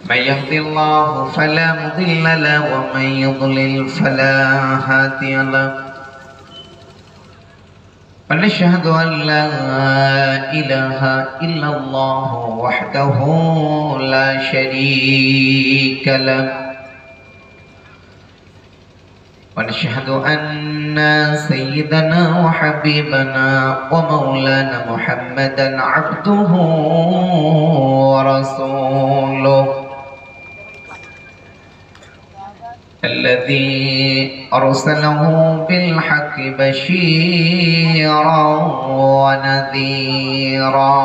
من يهد الله فلا مضل له ومن يضلل فلا هادي له ونشهد أن لا إله إلا الله وحده لا شريك له ونشهد أن سيدنا وحبيبنا ومولانا محمدا عبده ورسوله الذي أرسله بالحق بشيرا ونذيرا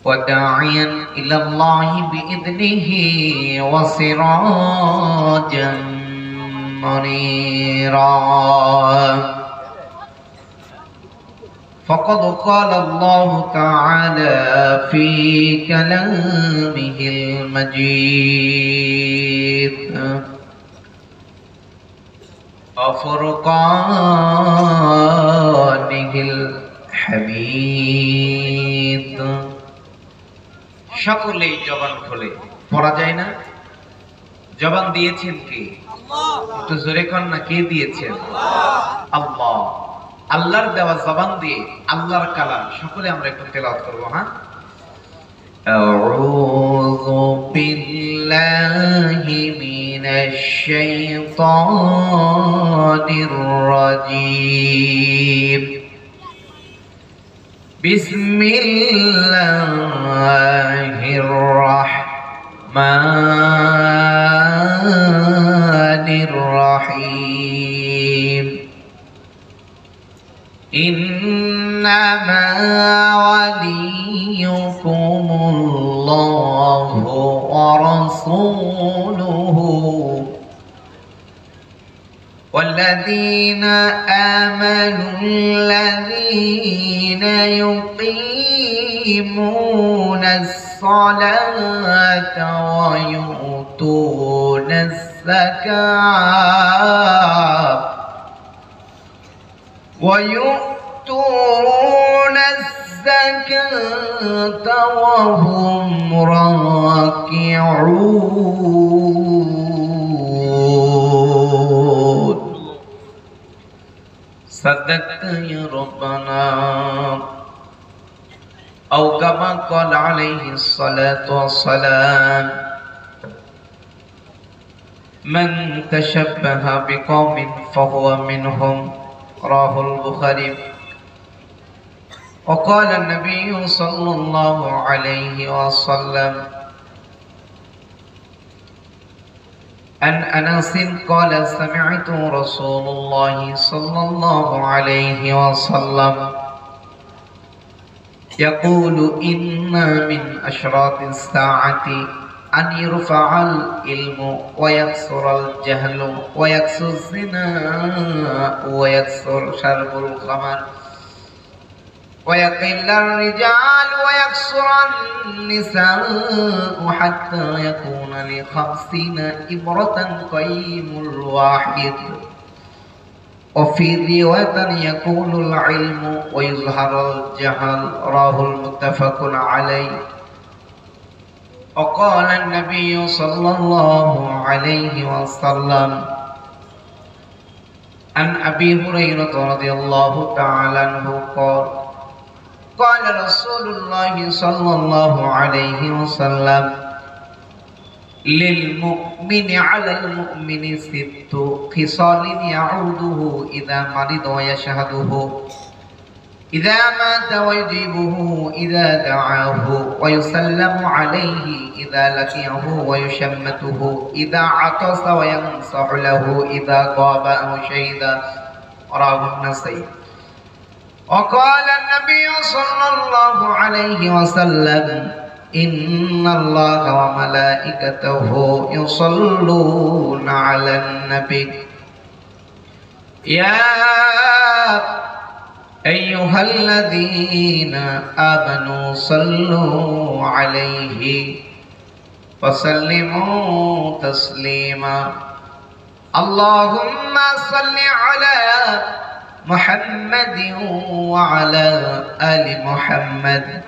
وداعيا إلى الله بإذنه وسراجا منيرا فقد قال الله تعالى في كلامه المجيد وفرقانه الحميد সকলেই জবান খুলে পড়া যায় না? জবান দিয়েছেন কে? একটু জোরে কর না, কে দিয়েছেন? আল্লাহ। আল্লাহর দেওয়া জবান দিয়ে আল্লাহর কালাম সকলে আমরা একটু তেলাওয়াত করব। হ্যাঁ, আউযু বিল্লাহি মিনাশ শাইতানির রাজীম বিসমিল্লাহির রাহমানির রাহিম إنما وليكم الله ورسوله والذين آمنوا الذين يقيمون الصلاة ويؤتون الزكاة وهم راكعون صدقت يا ربنا أو كما قال عليه الصلاة والسلام من تشبه بقوم فهو منهم رواه البخاري. وقال النبي صلى الله عليه وسلم عن أنس قال سمعت رسول الله صلى الله عليه وسلم يقول إن من أشراط الساعة أن يرفع العلم ويكثر الجهل ويكثر الزنا ويكثر شرب الخمر ويقل الرجال ويكثر النساء حتى يكون ل50 إبرة قيم الواحد وفي رواية يكون العلم ويظهر الجهل رواه المتفق عليه. وقال النبي صلى الله عليه وسلم عن أبي هريرة رضي الله تعالى عنه قال قال رسول الله صلى الله عليه وسلم للمؤمن على المؤمن 6 خصال يعوده إذا مرض ويشهده إذا مات ويجيبه إذا دعاه ويسلم عليه إذا لقيه ويشمته إذا عطس وينصح له إذا غاب أو شهد رواه النسائي. وقال النبي صلى الله عليه وسلم إن الله وملائكته يصلون على النبي يا أيها الذين آمنوا صلوا عليه وسلموا تسليما اللهم صل على محمد وعلى آل محمد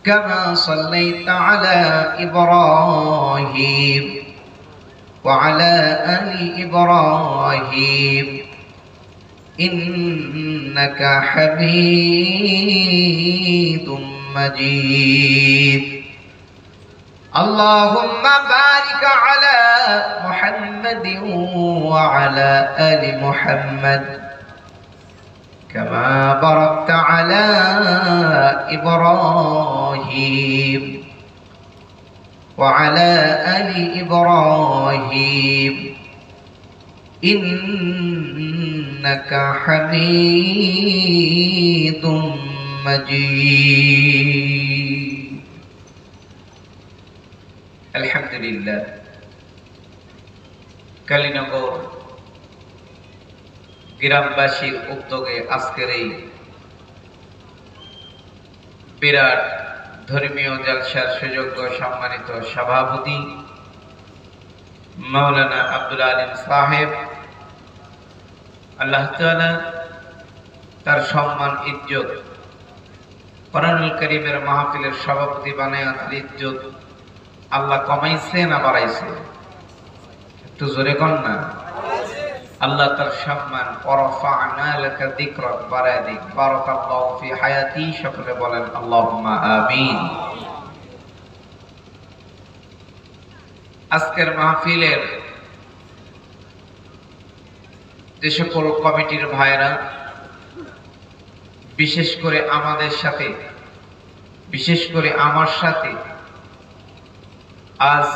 كما صليت على إبراهيم وعلى آل إبراهيم إنك حميد مجيد اللهم بارك على محمد وعلى آل محمد كما باركت على إبراهيم وعلى آل إبراهيم إنك حميد مجيد الحمد لله কালীনগর গ্রামবাসীর উদ্যোগে আজকের এই বিরাট ধর্মীয় জলসার সুযোগ্য সম্মানিত সভাপতি মাওলানা আব্দুল আলিম সাহেব, আল্লাহ তাআলা তার সম্মান ইজ্জত কোরআনুল কারীমের মাহফিলের সভাপতি বানায় তার ইজ্জত আল্লাহ কমাইছে না বাড়াইছে? একটু জোরে কোন না। আল্লাহ তার সম্মান ওয়ারফা'না লাকা যিকরাক বাড়ায় দিক। বারাকাল্লাহু ফি হায়াতি। সকলে বলেন আল্লাহুম্মা আমিন। আজকের মাহফিলের যে সকল কমিটির ভাইরা, বিশেষ করে আমাদের সাথে, বিশেষ করে আমার সাথে আজ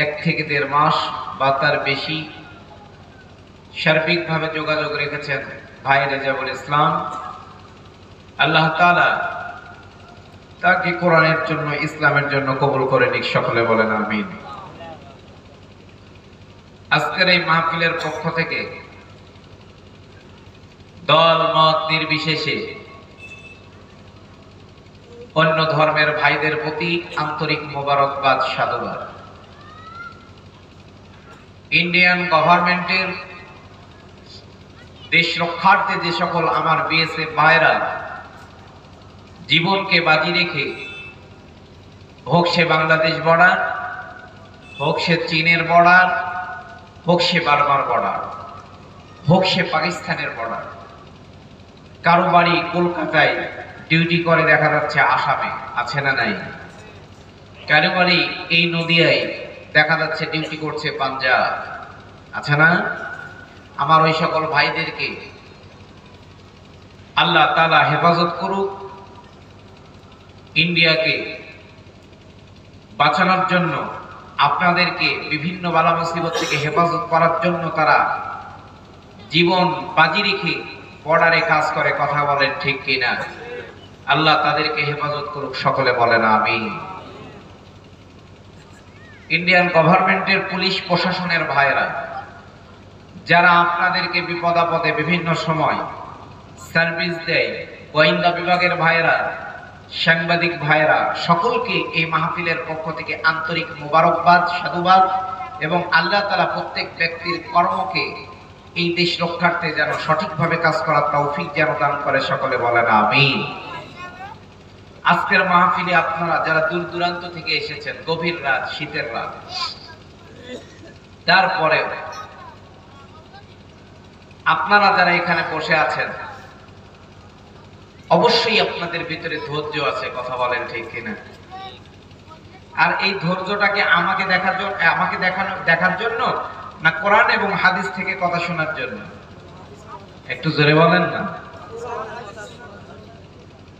এক থেকে দেড় মাস বা তার বেশি সার্বিকভাবে যোগাযোগ রেখেছেন ভাই রেজাউল ইসলাম, আল্লাহ তাআলা তাকে কোরআনের জন্য, ইসলামের জন্য কবুল করে নিক। সকলে বলেন আমিন। আজকের এই মাহফিলের পক্ষ থেকে দল মত নির্বিশেষে অন্য ধর্মের ভাইদের প্রতি আন্তরিক মোবারকবাদ, সাধুবাদ। ইন্ডিয়ান গভর্নমেন্টের দেশ রক্ষার্থে যে সকল আমার বিএসএফ ভাইরা জীবনকে বাজি রেখে, হোক সে বাংলাদেশ বর্ডার, হোক সে চীনের বর্ডার, হোক সে বার্মার বর্ডার, হোক সে পাকিস্তানের বর্ডার, কারো বাড়ি কলকাতায় ডিউটি করে দেখা যাচ্ছে আসামে, আছে না নাই? কারো বাড়ি এই নদিয়ায় দেখা যাচ্ছে ডিউটি করছে পাঞ্জাব, আছে না? আমার ওই সকল ভাইদেরকে আল্লাহ তাআলা হেফাজত করুক। ইন্ডিয়াকে বাঁচানোর জন্য, আপনাদেরকে বিভিন্ন বালা মুসিবত থেকে হেফাজত করার জন্য তারা জীবন বাজি রেখে বর্ডারে কাজ করে। কথা বলেন ঠিক কিনা? আল্লাহ তাদেরকে হেফাজত করুক। সকলে বলেন আমিন। ইন্ডিয়ান গভর্নমেন্টের পুলিশ প্রশাসনের ভাইরা, যারা আপনাদেরকে বিপদ আপদে বিভিন্ন সময় সার্ভিস দেয়, গোয়েন্দা বিভাগের ভাইরা, সাংবাদিক ভাইরা, সকলকে এই মাহফিলের পক্ষ থেকে আন্তরিক মোবারকবাদ, সাধুবাদ এবং আল্লাহ তাআলা প্রত্যেক ব্যক্তির কর্মকে এই দেশ রক্ষার্থে যেন সঠিকভাবে কাজ করার তৌফিক যেন দান করে। সকলে বলেন আমিন। আজকের মাহফিলে আপনারা যারা দূর দূরান্ত থেকে এসেছেন, গভীর রাত, শীতের রাত, তারপরে আপনারা যারা এখানে বসে আছেন, অবশ্যই আপনাদের ভিতরে ধৈর্য আছে। কথা বলেন ঠিক কিনা? আর এই ধৈর্যটাকে আমাকে দেখার জন্য না কোরআন এবং হাদিস থেকে কথা শোনার জন্য? একটু জোরে বলেন না।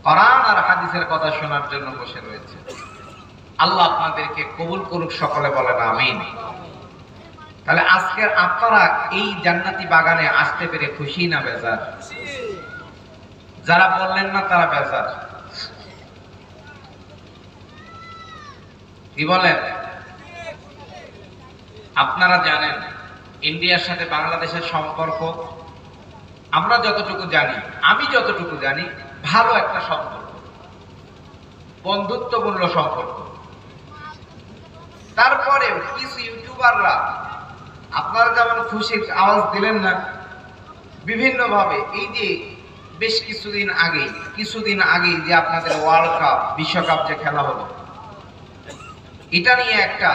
কোরআন আর হাদিসের কথা শোনার জন্য বসে রয়েছে। আল্লাহ আপনাদেরকে কবুল করুক। সকলে বলেন আমিন। তাহলে আজকের আপনারা এই জান্নাতি বাগানে আসতে পেরে খুশি না বেজার? যারা বললেন না তারা বেজার। কি বলেন? আপনারা জানেন ইন্ডিয়ার সাথে বাংলাদেশের সম্পর্ক, আমরা যতটুকু জানি, আমি যতটুকু জানি, ভালো একটা সম্পর্ক, বন্ধুত্বপূর্ণ সম্পর্ক। তারপরেও কিছু ইউটিউবাররা, আপনারা যেমন খুশির আওয়াজ দিলেন না, বিভিন্ন ভাবে এই যে বেশ কিছুদিন আগে যে আপনাদের ওয়ার্ল্ড কাপ বিশ্বকাপ যে খেলা হলো, এটা নিয়ে একটা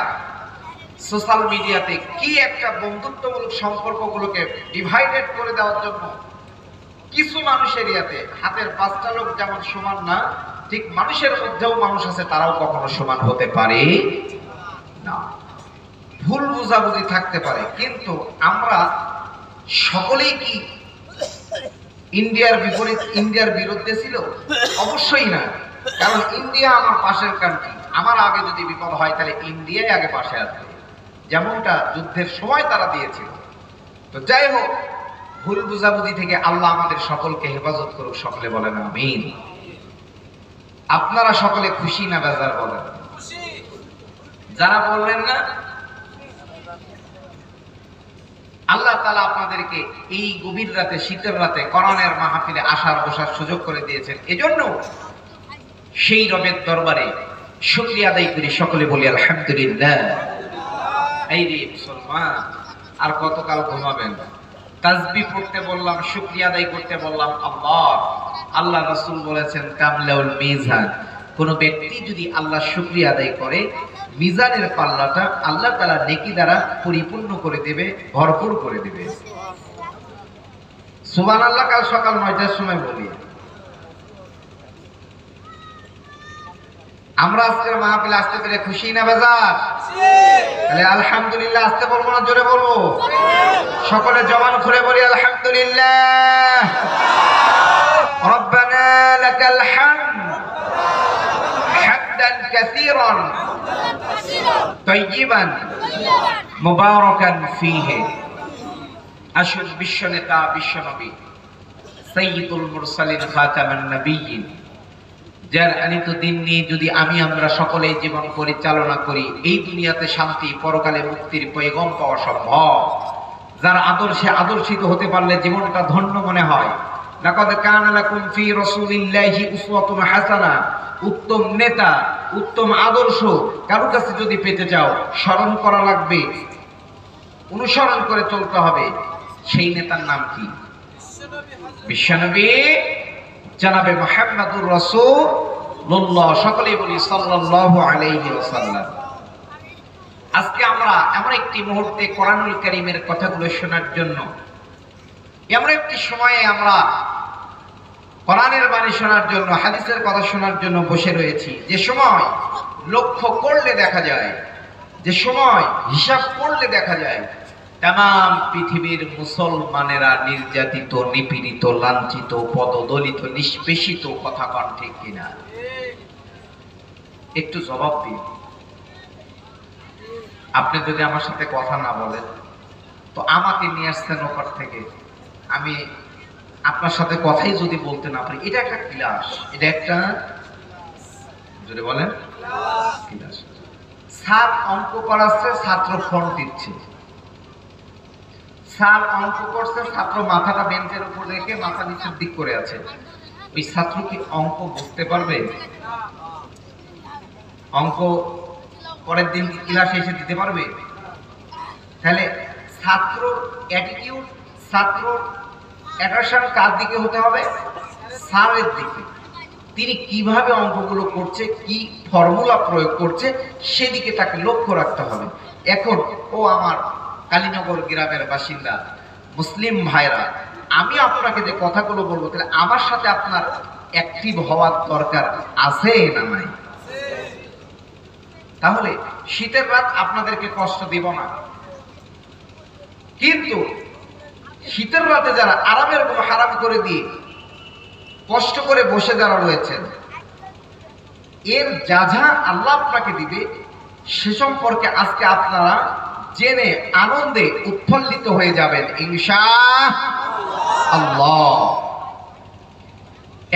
সোশ্যাল মিডিয়াতে কি একটা বন্ধুত্বমূলক সম্পর্কগুলোকে ডিভাইডেড করে দেওয়ার জন্য কিছু মানুষের ইয়াতে হাতের 5টা লোক যেমন সমান না, ঠিক মানুষের মধ্যেও মানুষ আছে, তারাও কখনো সমান হতে পারে না। ভুল বুঝাবুঝি থাকতে পারে, কিন্তু আমরা সকলেই কি ইন্ডিয়ার বিরুদ্ধে ছিল? অবশ্যই না। কারণ ইন্ডিয়া আমার পাশের কান্ট্রি, আমার আগে যদি বিপদ হয় তাহলে ইন্ডিয়াই আগে পাশে আসবে, যেমনটা যুদ্ধের সময় তারা দিয়েছিল। তো যাই হোক, ভুল বুঝাবুঝি থেকে আল্লাহ আমাদের সকলকে হেফাজত করুক। সকলে বলেন আমিন। আপনারা সকলে খুশি না বেজার বলেন? যারা বললেন না, আল্লাহ তাআলা আপনাদেরকে এই গভীর রাতে, শীতের রাতে কোরআনের মাহফিলে আসার বসার সুযোগ করে দিয়েছেন। এজন্য সেই রবের দরবারে শুকরিয়া আদায় করি। সকলে বলি আলহামদুলিল্লাহ। এই রে মুসলমান, আর কতকাল ঘুমাবেন? তাসবিহ পড়তে বললাম, শুকরিয়া আদায় করতে বললাম। আল্লাহ রাসূল বলেছেন কামলাউল মিজান, কোন ব্যক্তি যদি আল্লাহ শুকরিয়া আদায় করে, মিজানের পাল্লাটা আল্লাহ তাআলা নেকি দ্বারা পরিপূর্ণ করে দেবে, ভরপুর করে দেবে। সুবহানাল্লাহ। কাল সকাল 9টার সময় বলি। আমরা আজকের মাহফিলে আসতে পেরে খুশি না বেজার? তাহলে আলহামদুলিল্লাহ আসতে বলবো না জোরে বলবো? সকলে জবান খুলে বলি আলহামদুলিল্লাহ। রব্বানা লাকাল হামদ হামদান কাসীরান তাইয়িবান মুবারাকান ফীহি। আসুন বিশ্ব নেতা, বিশ্ব নবী, সাইয়্যিদুল মুরসালিন, খাতামান নবিয়্যিন, যার আনিত দিন নিয়ে যদি আমরা সকলেই জীবন পরিচালনা করি, এই দুনিয়াতে শান্তি, পরকালে মুক্তির পয়গাম পাওয়া সম্ভব। যার আদর্শে আদর্শিত হতে পারলে জীবনটা ধন্য মনে হয়। লাকাদ কানা লাকুম ফি রাসূলিল্লাহি উসওয়াতুন হাসানা। উত্তম নেতা, উত্তম আদর্শ কারো কাছে যদি পেতে চাও, স্মরণ করা লাগবে, অনুসরণ করে চলতে হবে। সেই নেতার নাম কি? বিশ্বনবী জনাবে মুহাম্মদুর রাসূলুল্লাহ। সকলেই বলি সাল্লাল্লাহু আলাইহি ওয়াসাল্লাম। আজকে আমরা এমন একটি মুহূর্তে কোরআনুল কারীমের কথাগুলো শোনার জন্য, এমন একটি সময়ে আমরা কোরআনের বাণী শোনার জন্য, হাদিসের কথা শোনার জন্য বসে রয়েছি, যে সময় লক্ষ্য করলে দেখা যায়, যে সময় হিসাব করলে দেখা যায় তাম পৃথিবীর মুসলমানেরা নির্যাতিত, নিপীড়িত, লাঞ্ছিত, পদদলিত, নিষ্পেষিত। কথা কন ঠিক কিনা? একটু জবাব দিন। আপনি যদি আমার সাথে কথা না বলেন, তো আমাকে নিয়ে আসছেন ওপর থেকে, আমি আপনার সাথে কথাই যদি বলতে না পারি, এটা একটা ক্লাস, এটা একটা, যদি বলেন ক্লাস। স্যার অঙ্ক করাচ্ছে, ছাত্র ফোন দিচ্ছে। স্যার অঙ্ক করছে, ছাত্র মাথাটা বেঞ্চের উপর রেখে মাথা নিচের দিক করে আছে। ওই ছাত্র কি অঙ্ক বুঝতে পারবে? অঙ্ক পরের দিন ক্লাসে এসে দিতে পারবে? তাহলে ছাত্র অ্যাটিটিউড, ছাত্র অ্যাট্রাকশন কার দিকে হতে হবে? স্যারের দিকে। তিনি কিভাবে অঙ্কগুলো করছে, কি ফর্মুলা প্রয়োগ করছে, সেদিকে তাকে লক্ষ্য রাখতে হবে। এখন ও আমার কালীনগর গ্রামের বাসিন্দা মুসলিম ভাইরা, আমি আপনাকে যে কথাগুলো বলবো, তাহলে আমার সাথে আপনার অ্যাক্টিভ হওয়ার দরকার আছে না নাই? তাহলে শীতের রাত আপনাদেরকে কষ্ট দিব না, কিন্তু শীতের রাতে যারা আরামের উপর হারাম করে দিয়ে কষ্ট করে বসে যারা রয়েছেন, এর যা যা আল্লাহ আপনাকে দিবে সে সম্পর্কে আজকে আপনারা জেনে আনন্দে উৎফুল্লিত হয়ে যাবেন ইনশাআল্লাহ।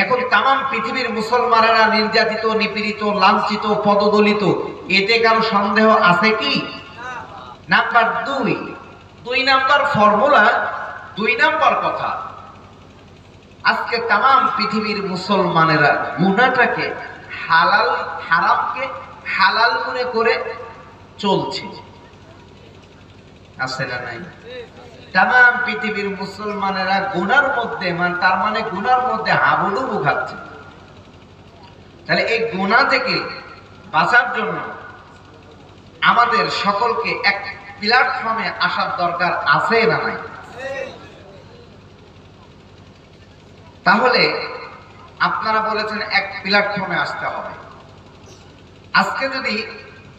এখন তাম পৃথিবীর মুসলমানেরা নির্যাতিত, নিপীড়িত, লাঞ্ছিত, পদদলিত, এতে কারো সন্দেহ আছে কি? নাম্বার 2 নাম্বার ফর্মুলা, 2 নাম্বার কথা, আজকে তাম পৃথিবীর মুসলমানেরা গুনাহটাকে হালাল, হারামকে হালাল মনে করে চলছে। আছে না নাই? তামাম পৃথিবীর মুসলমানেরা গুনার মধ্যে তার মানে গুনার মধ্যে হাবুডুবু খাচ্ছে। তাহলে এই গুনাহ থেকে বাঁচার জন্য আমাদের সকলকে এক প্ল্যাটফর্মে আসার দরকার আছে না নাই? তাহলে আপনারা বলেছেন এক প্ল্যাটফর্মে আসতে হবে। আজকে যদি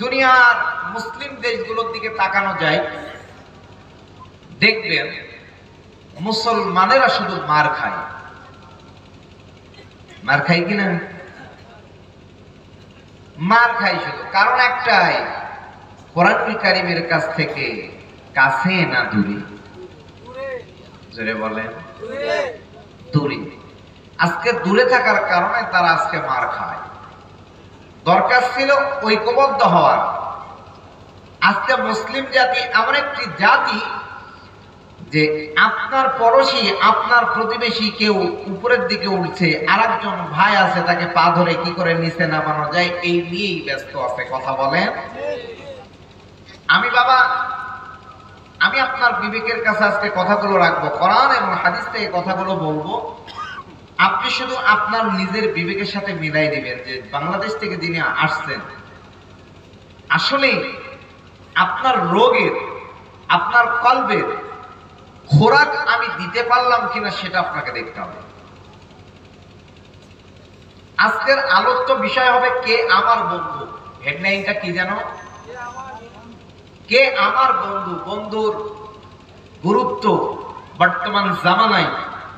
দুনিয়ার মুসলিম দেশগুলোর দিকে তাকানো যায়, দেখবেন মুসলমানেরা শুধু মার খায়। মার খায় কিনা? মার খায় শুধু, কারণ একটাই, কোরআনুল কারীমের কাছ থেকে কাছে না দূরে? জোরে বলেন, দূরে। আজকে দূরে থাকার কারণে তারা আজকে মার খায়। দরকার ছিল ঐক্যবদ্ধ হওয়ার। আজকে মুসলিম জাতি এমন একটি জাতি যে আপনার পড়োশী, আপনার প্রতিবেশী কেউ উপরের দিকে উঠছে, আরেকজন ভাই আছে তাকে পা ধরে কি করে নিচে নামানো যায় এই নিয়েই ব্যস্ত আছে। কথা বলেন। আমি আপনার বিবেকের কাছে আজকে কথাগুলো রাখবো, কোরআন এবং হাদিস থেকে কথাগুলো বলবো। আপনি শুধু আপনার নিজের বিবেকের সাথে মিলাই দিবেন যে বাংলাদেশ থেকে যিনি আসছেন আসলে আপনার রোগের, আপনার কলবের খোরাক আমি দিতে পারলাম কিনা সেটা আপনাকে দেখতে হবে। আজকের আলোচ্য বিষয় হবে কে আমার বন্ধু। হেডলাইনটা কি জানো? কে আমার বন্ধু। বন্ধুর গুরুত্ব বর্তমান জামানায়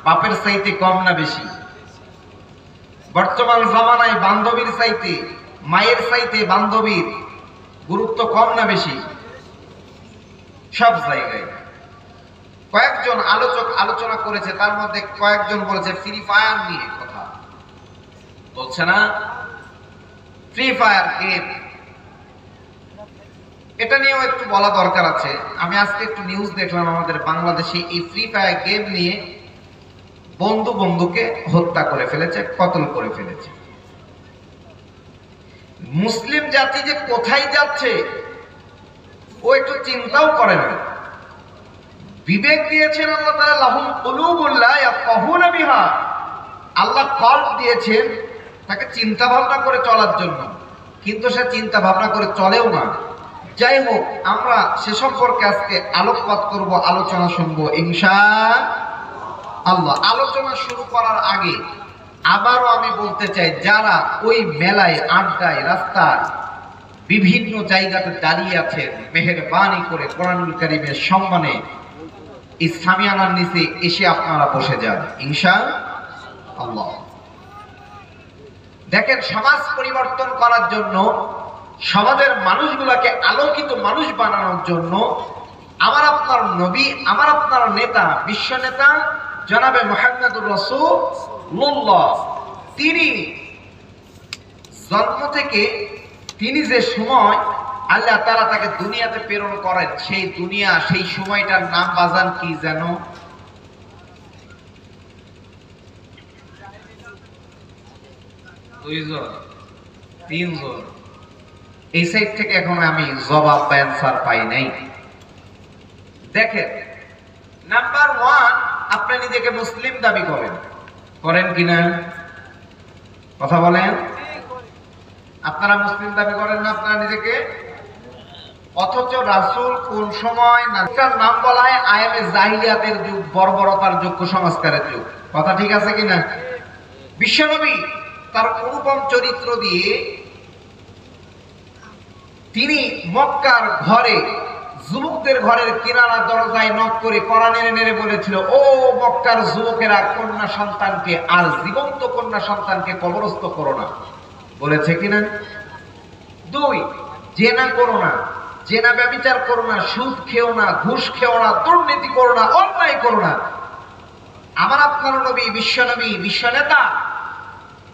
বাপের চাইতে কম না বেশি? বর্তমান জামানায় বান্ধবীর চাইতে, মায়ের চাইতে বান্ধবীর গুরুত্ব কম না বেশি? সব জায়গায়। কয়েকজন আলোচক আলোচনা করেছে, তার মধ্যে কয়েকজন বলেছে ফ্রি ফায়ার নিয়ে কথা বলছে না? ফ্রি ফায়ার গেম, এটা নিয়েও একটু বলা দরকার আছে। আমি আজকে একটু নিউজ দেখলাম, আমাদের বাংলাদেশে এই ফ্রি ফায়ার গেম নিয়ে বন্ধু বন্ধুকে হত্যা করে ফেলেছে, কতল করে ফেলেছে। মুসলিম জাতি যে কোথায় যাচ্ছে ও একটু চিন্তাও করে না। বিবেক দিয়েছেন আল্লাহ তাআলা, লাহুম কুলুবুন লা ইয়াফকাহুনা বিহা। আল্লাহ কলব দিয়েছেন তাকে চিন্তা ভাবনা করে চলার জন্য, কিন্তু সে চিন্তা ভাবনা করে চলেও না। যাই হোক, আমরা সে সম্পর্কে আজকে আলোকপাত করব, আলোচনা শুনবো ইনশাআল্লাহ। আলোচনা শুরু করার আগে আবারও আমি বলতে চাই, যারা ওই মেলায়, আড্ডায়, রাস্তার বিভিন্ন জায়গাতে দাঁড়িয়ে আছেন, মেহেরবানি করে কোরআনুল কারীমের সম্মানে এই সামিয়ানার নিচে এসে আপনারা বসে যান ইনশাআল্লাহ। দেখেন, সমাজ পরিবর্তন করার জন্য, সমাজের মানুষগুলোকে আলোকিত মানুষ বানানোর জন্য আমার আপনার নবী, আমার আপনার নেতা, বিশ্ব নেতা জনাবে মুহাম্মদুর রাসূলুল্লাহ, তিনি জন্ম থেকে তিনি যে সময় আল্লাহ তাআলা তাকে দুনিয়াতে প্রেরণ করেন, সেই দুনিয়া, সেই সময়টার নাম বাজান কি জানো? দুইজন, তিনজন। এই সাইড থেকে এখন আমি জবাব বা অ্যান্সার পাই নাই। দেখেন, নাম্বার 1, আপনি নিজেকে মুসলিম দাবি করেন কিনা? কথা বলেন। আপনারা মুসলিম দাবি করেন না আপনারা নিজেকে? অথচ রাসূল কোন সময় নাম বলা হয় আয়ামে জাহিলিয়াতের যুগ, বর্বরতার যুগ, কুসংস্কারের যুগ। কথা ঠিক আছে কিনা? বিশ্বনবী তার অনুপম চরিত্র দিয়ে তিনি মক্কার ঘরে, যুবকদের ঘরের কিনারা দরজায় নক করে কড়া নেড়ে নেড়ে বলেছিল, ও মক্কার যুবকেরা, কন্যা সন্তানকে আর জীবন্ত কন্যা সন্তানকে কবরস্থ করো না। বলেছে কিনা? 2, জেনা করো না, জেনা ব্যভিচার করো না, সুদ খেও না, ঘুষ খেও না, দুর্নীতি করো না, অন্যায় করো না। আমার আপনার নবী, বিশ্বনবী, বিশ্বনেতা,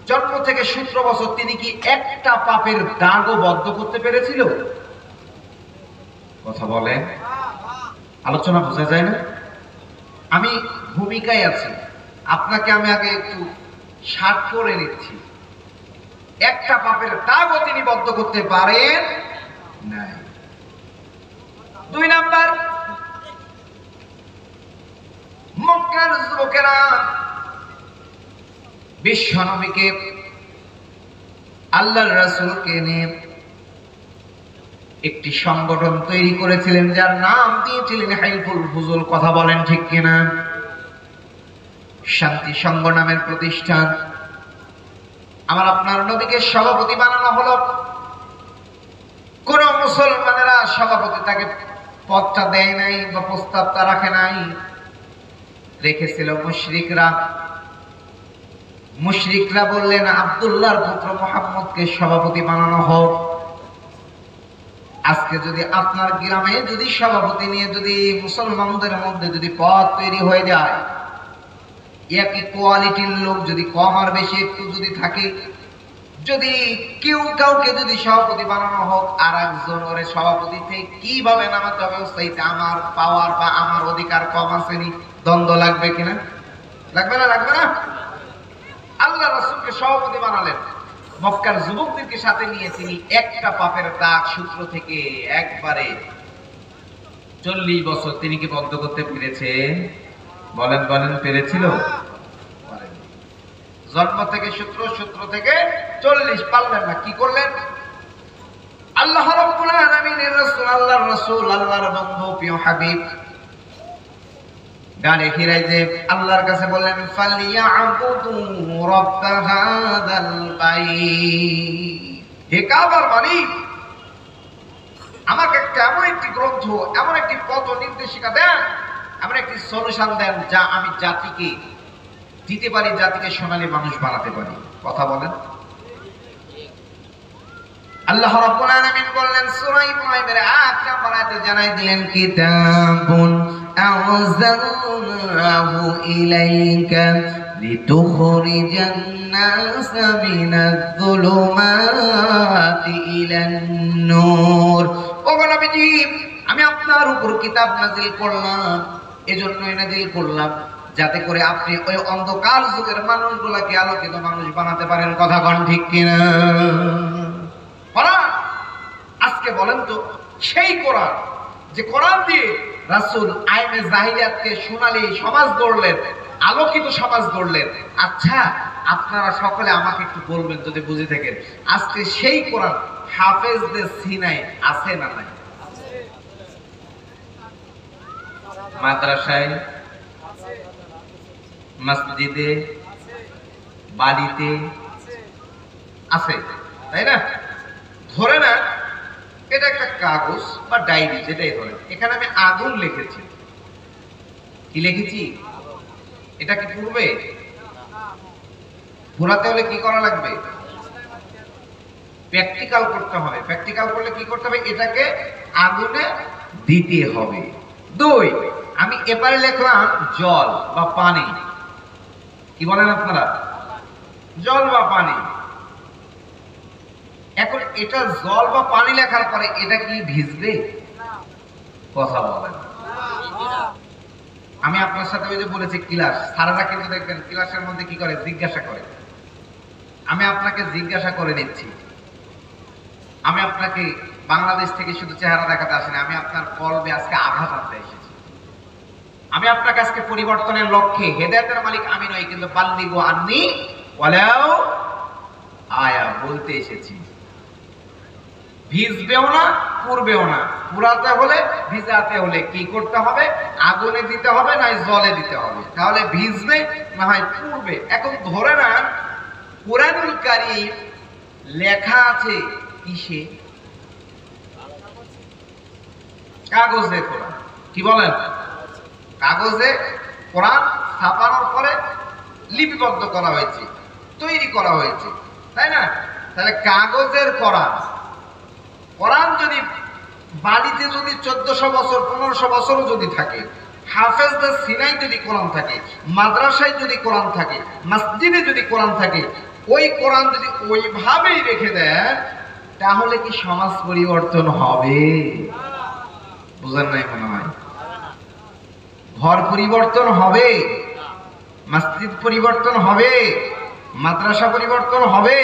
জন্ম থেকে 17 বছর তিনি কি একটা পাপের দাগও বদ্ধ করতে পেরেছিল? কথা বলেন। আলোচনা বোঝা যায় না? আমি ভূমিকায় আছি, আপনাকে আমি আগে একটু সাত করে নিচ্ছি। একটা পাপের দাগও তিনি বদ্ধ করতে পারেন নাই। 2 নাম্বার, মক্কার যুবকেরা বিশ্ব নবীকে আল্লাহর রাসূলকে নিয়ে একটি সংগঠন তৈরি করেছিলেন, যার নাম দিয়েছিলেন হাইফুল ফুজুল। কথা বলেন ঠিক কিনা? শান্তি সংঘ নামের প্রতিষ্ঠান। আমার আপনার নবীকে সভাপতি বানানো হলো। কোন মুসলমানেরা সভাপতি তাকে পদটা দেয় নাই বা প্রস্তাবটা রাখে নাই, রেখেছিল মুশরিকরা। মুশরিকরা বললেন আব্দুল্লাহর পুত্র মুহাম্মদকে সভাপতি বানানো হোক। আজকে যদি আপনার গ্রামে যদি সভাপতি নিয়ে যদি মুসলমানদের মধ্যে যদি পদ তৈরি হয়ে যায়, একই কোয়ালিটির লোক যদি কম আর বেশি একটু যদি থাকে, যদি কেউ কাউকে যদি সভাপতি বানানো হোক, আর একজন ওরে সভাপতি থেকে কিভাবে নামাতে হবে, সেইটা আমার পাওয়ার বা আমার অধিকার কম আসেনি, দ্বন্দ্ব লাগবে কিনা? লাগবে না? লাগবে না? আল্লাহ রাসূলকে সভাপতি বানালেন। মক্কার যুবকদেরকে সাথে নিয়ে তিনি একটা পাপের দাগ সূত্র থেকে একবারে 40 বছর তিনি কি বন্ধ করতে পেরেছেন? বলেন বলেন, পেরেছিল? জন্ম থেকে সূত্র থেকে 40 পারলেন না। কি করলেন? আল্লাহ রাব্বুল আলামিনের রাসূল, আল্লাহর রাসূল, আল্লাহর বন্ধু, প্রিয় হাবিব গানে ফিরাই যে আল্লাহর কাছে বললেন ফালিয়াবুদু রাব্ব হাযাল বাইত। হে কাবার মালিক, আমাকে একটা এমন একটি গ্রন্থ, এমন একটি পথ নির্দেশিকা দেন, এমন একটি সলিউশন দেন যা আমি জাতিকে দিতে পারি, জাতিকে সোনালী মানুষ বানাতে পারি। কথা বলেন। আল্লাহ রাব্বুল আলামিন বললেন সূরা ইব্রাহিমের 8 নম্বর আয়াতে জানাই দিলেন কিতাবুন আনজালনাহু ইলাইকা লিতুখরিজান নাসা মিনায-যুলুমাতি ইলান-নূর। ওগো নবীজি, আমি আপনার উপর কিতাব নাযিল করলাম, এজন্যই নাযিল করলাম যাতে করে আপনি ওই অন্ধকার যুগের মানুষগুলোকে আলোকিত মানুষ বানাতে পারেন। কথা কোন ঠিক কিনা? কোরআন। আজকে বলেন তো, সেই কোরআন যে কোরআন দিয়ে রাসূল আইনে জাহিলিয়াতকে সোনালী সমাজ গড়লেন, আলোকিত সমাজ গড়লেন। আচ্ছা, আপনারা সকলে আমাকে একটু বলবেন যদি বুঝে থাকেন, আজকে সেই কোরআন হাফেজদের সিনায় আছে না নাই? মাদ্রাসায়, মসজিদে, বাড়িতে আছে, তাই না? ধরে না, এটা একটা কাগজ বা ডায়েরি, যেটাই ধরে, এখানে আমি আগুন লিখেছি। কি লিখেছি? এটা কি পুড়বে? পুরাতে হলে কি করা লাগবে? প্র্যাকটিক্যাল করতে হবে। প্র্যাকটিক্যাল করলে কি করতে হবে? এটাকে আগুনে দিতে হবে। 2, আমি এবারে লিখলাম জল বা পানি। কি বলেন আপনারা? জল বা পানি। এখন এটা জল বা পানি লেখার পরে এটা কি ভিজবে? কথা বলেন। আমি আপনার সাথে ওই যে বলেছি ক্লাস, স্যারেরা কিন্তু দেখবেন ক্লাসের মধ্যে কি করে? জিজ্ঞাসা করে। আমি আপনাকে জিজ্ঞাসা করে নিচ্ছি, আমি আপনাকে বাংলাদেশ থেকে শুধু চেহারা দেখাতে আসিনি, আমি আপনার কলবে আজকে আঘাত আনতে এসেছি। আমি আপনাকে আজকে পরিবর্তনের লক্ষ্যে, হেদায়েতের মালিক আমি নই, কিন্তু বাল্লিগু আন্নি ওয়ালাউ আয়া বলতে এসেছি। ভিজবেও না, পুড়বেও না। পুরাতে হলে, ভিজাতে হলে কি করতে হবে? আগুনে দিতে হবে, না জলে দিতে হবে। তাহলে ভিজবে না হয় পুড়বে। এখন ধরে না, কুরআনুল কারীম লেখা আছে কিসে? কাগজে কোরআন। কি বলেন? কাগজে কোরআন ছাপানোর পরে লিপিবদ্ধ করা হয়েছে, তৈরি করা হয়েছে, তাই না? তাহলে কাগজের কোরআন, কোরআন যদি বাড়িতে যদি 1400 বছর 1500 বছরও যদি থাকে, হাফেজদের সিনাই যদি কোরআন থাকে, মাদ্রাসায় যদি কোরআন থাকে, মসজিদে যদি কোরআন থাকে, ওই কোরআন যদি ওইভাবেই রেখে দেন, তাহলে কি সমাজ পরিবর্তন হবে? বুঝেন নাই মনে হয়? ঘর পরিবর্তন হবে, মসজিদ পরিবর্তন হবে, মাদ্রাসা পরিবর্তন হবে,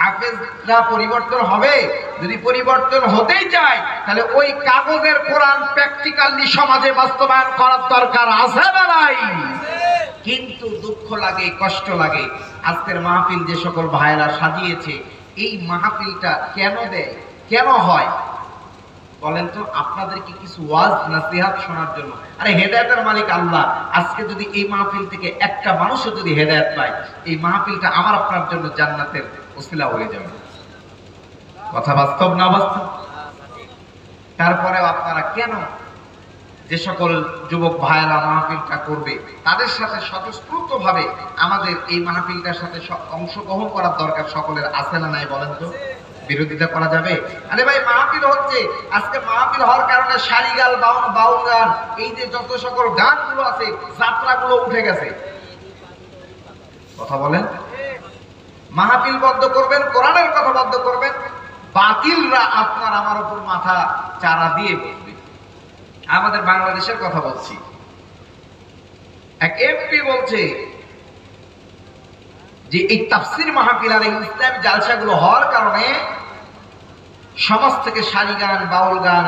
হাফেজরা পরিবর্তন হবে? যদি পরিবর্তন হতেই চায় তাহলে ওই কাগজের কোরআন প্র্যাকটিক্যালি সমাজে বাস্তবায়ন করার দরকার আছে না নাই? কিন্তু দুঃখ লাগে, কষ্ট লাগে, আজকের মাহফিল যে সকল ভাইরা সাজিয়েছে, এই মাহফিলটা কেন দেয়, কেন হয় বলেন তো? আপনাদেরকে কিছু ওয়াজ নসিহত শোনার জন্য। আরে হেদায়েতের মালিক আল্লাহ। আজকে যদি এই মাহফিল থেকে একটা মানুষও যদি হেদায়েত পায়, এই মাহফিলটা আমার আপনার জন্য জান্নাতের ওসিলা হয়ে যাবে। কথা বাস্তব না বাস্তব? তারপরেও আপনারা কেন, যে সকল যুবক ভাইরা মাহফিলটা করবে তাদের সাথে স্বতঃস্ফূর্তভাবে আমাদের এই মাহফিলটার সাথে অংশগ্রহণ করার দরকার সকলের আছে না নাই বলেন তো? বিরোধিতা করা যাবে? আরে ভাই মাহফিল হচ্ছে, আজকে মাহফিল হওয়ার কারণে শাড়িগাল, বাউল গান, এই যে যত সকল গানগুলো আছে, যাত্রাগুলো উঠে গেছে। কথা বলেন? মাহফিল বদ্ধ করবেন, কোরআনের কথা বদ্ধ করবেন, বাতিলরা আপনার আমার উপর মাথা চারা দিয়ে বসবে। আমাদের বাংলাদেশের কথা বলছি, এক এমপি বলছে যে এই তাফসীর মাহফিল আর এই ইসলামী জালসাগুলো হওয়ার কারণে সমাজ থেকে শাড়ি গান, বাউল গান,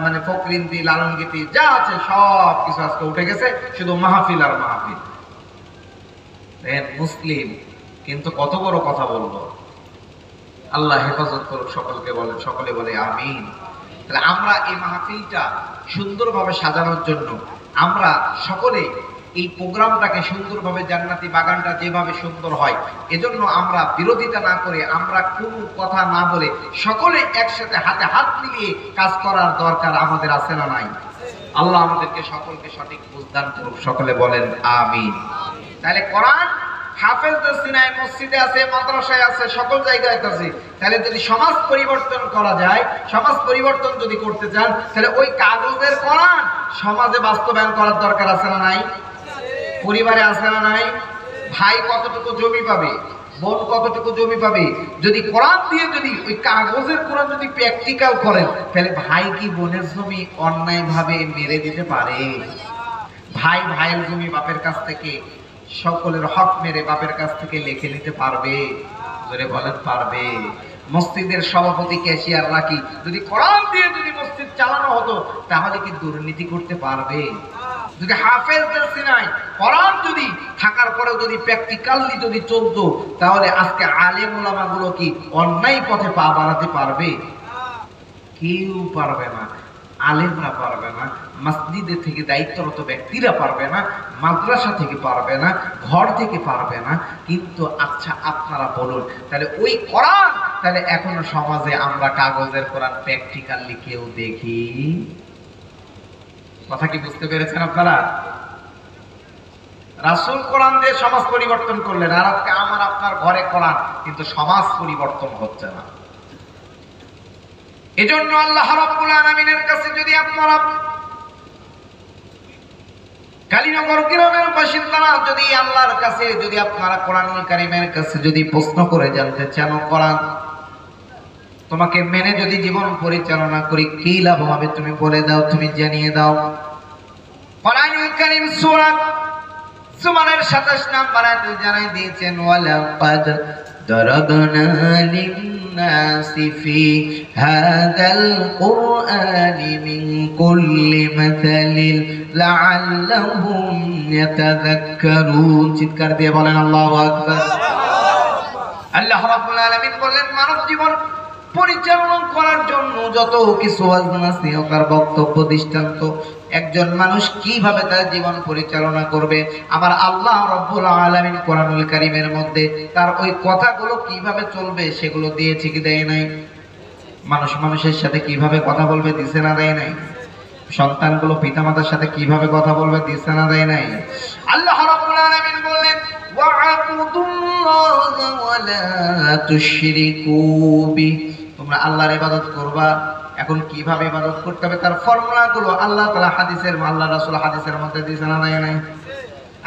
মানে ফকরিন্দি, লালন গীতি যা আছে সব কিছু আজকে উঠে গেছে, শুধু মাহফিল আর মাহফিল। মুসলিম কিন্তু কত বড় কথা বললো। আল্লাহ হেফাজত করুক সকলকে, বলেন সকলে বলে আমিন। তাহলে আমরা এই মাহফিলটা সুন্দরভাবে সাজানোর জন্য আমরা সকলে এই প্রোগ্রামটাকে সুন্দরভাবে, জান্নাতি বাগানটা যেভাবে সুন্দর হয়, এজন্য আমরা বিরোধিতা না করে, আমরা কোনো কথা না বলে সকলে একসাথে হাতে হাত মিলিয়ে কাজ করার দরকার আমাদের আছে না নাই? আল্লাহ আমাদেরকে সকলকে সঠিক বুঝদান করুক, সকলে বলেন আমিন। তাহলে কোরআন হাফেজদের সিনায়, মসজিদে আছে, মাদ্রাসায় আছে, সকল জায়গায় আছে। তাহলে যদি সমাজ পরিবর্তন করা যায়, সমাজ পরিবর্তন যদি করতে চান, তাহলে ওই কাগজের কোরআন সমাজে বাস্তবায়ন করার দরকার আছে না নাই? পরিবারে আছে না নাই? ভাই কতটুকু জমি পাবে, বোন কতটুকু জমি পাবে, যদি কোরআন দিয়ে যদি ওই কাগজের কোরআন যদি প্র্যাকটিক্যাল করেন, তাহলে ভাই কি বোনের জমি অন্যায় ভাবে মেরে দিতে পারে? ভাই ভাইয়ের জমি বাপের কাছ থেকে, সকলের হক মেরে বাপের কাছ থেকে লিখে নিতে পারবে? জোরে বলেন পারবে? মসজিদের সভাপতি, ক্যাশিয়ার রাখি যদি কোরআন দিয়ে যদি মসজিদ চালানো হতো, তাহলে কি দুর্নীতি করতে পারবে? যদি হাফেজদের সিনায় কোরআন যদি থাকার পরেও যদি প্র্যাকটিক্যালি যদি চলতো, তাহলে আজকে আলেম উলামাগুলো কি অন্যায় পথে পা বাড়াতে পারবে? কেউ পারবে না। আলেমরা পারবে না, মসজিদে থেকে দায়িত্বরত ব্যক্তিরা পারবে না, মাদ্রাসা থেকে পারবে না, ঘর থেকে পারবে না। কিন্তু আচ্ছা আপনারা বলুন, তাহলে ওই কোরআন, তাহলে এখনো সমাজে আমরা কাগজের কোরআন প্র্যাকটিক্যালি কেউ দেখি? কথা কি বুঝতে পেরেছেন আপনারা? রাসূল কোরআন দিয়ে সমাজ পরিবর্তন করলেন, আর আজকে আমার আপনার ঘরে কোরআন, কিন্তু সমাজ পরিবর্তন হচ্ছে না। এজন্য আল্লাহ রাব্বুল আলামিনের কাছে যদি আপনারা, কালীনগর গ্রামের বাসিন্দারা যদি আল্লাহর কাছে যদি আপনারা কোরআনুল কারীমের কাছে যদি প্রশ্ন করে জানতে চান, কোরআন তোমাকে মেনে যদি জীবন পরিচালনা করি কি লাভ হবে, তুমি বলে দাও, তুমি জানিয়ে দাও। কোরআনুল কারীম সূরা জুমারের 27 নম্বর আয়াতে জানাই দিয়েছেন, ওয়ালাকাদ দারাবনা লিন-নাসি ফি হাযাল কুরআনি মিন কুল্লি মাসালিন লাআল্লাহুম ইয়াতাযাক্কারুন। চিৎকার দিয়ে বলেন আল্লাহু আকবার। আল্লাহ রাব্বুল আলামিন বলেন, মানব জীবন পরিচালনা করার জন্য যত কিছু নসিহতার বক্তব্য, দৃষ্টান্ত, একজন মানুষ কিভাবে তার জীবন পরিচালনা করবে, আবার আল্লাহ রাব্বুল আলামিন কোরআনুল কারীমের মধ্যে তার ওই কথাগুলো কিভাবে চলবে সেগুলো দিয়েছে কি দেয় নাই? মানুষ মানুষের সাথে কিভাবে কথা বলবে দিছে না দেয় নাই? সন্তানগুলো পিতামাতার সাথে কিভাবে কথা বলবে দিছে না দেয় নাই? আল্লাহ রাব্বুল আলামিন বললেন, ওয়া'বুদুল্লাহা ওয়া লা তুশরিকু বিহি, তোমরা আল্লাহর ইবাদত করবা। এখন কিভাবে ইবাদত করতে হবে তার ফর্মুলা গুলো আল্লাহ তাআলা হাদিসের, আল্লাহ রাসূল হাদিসের মধ্যে দিয়েছেন না দেয় নাই?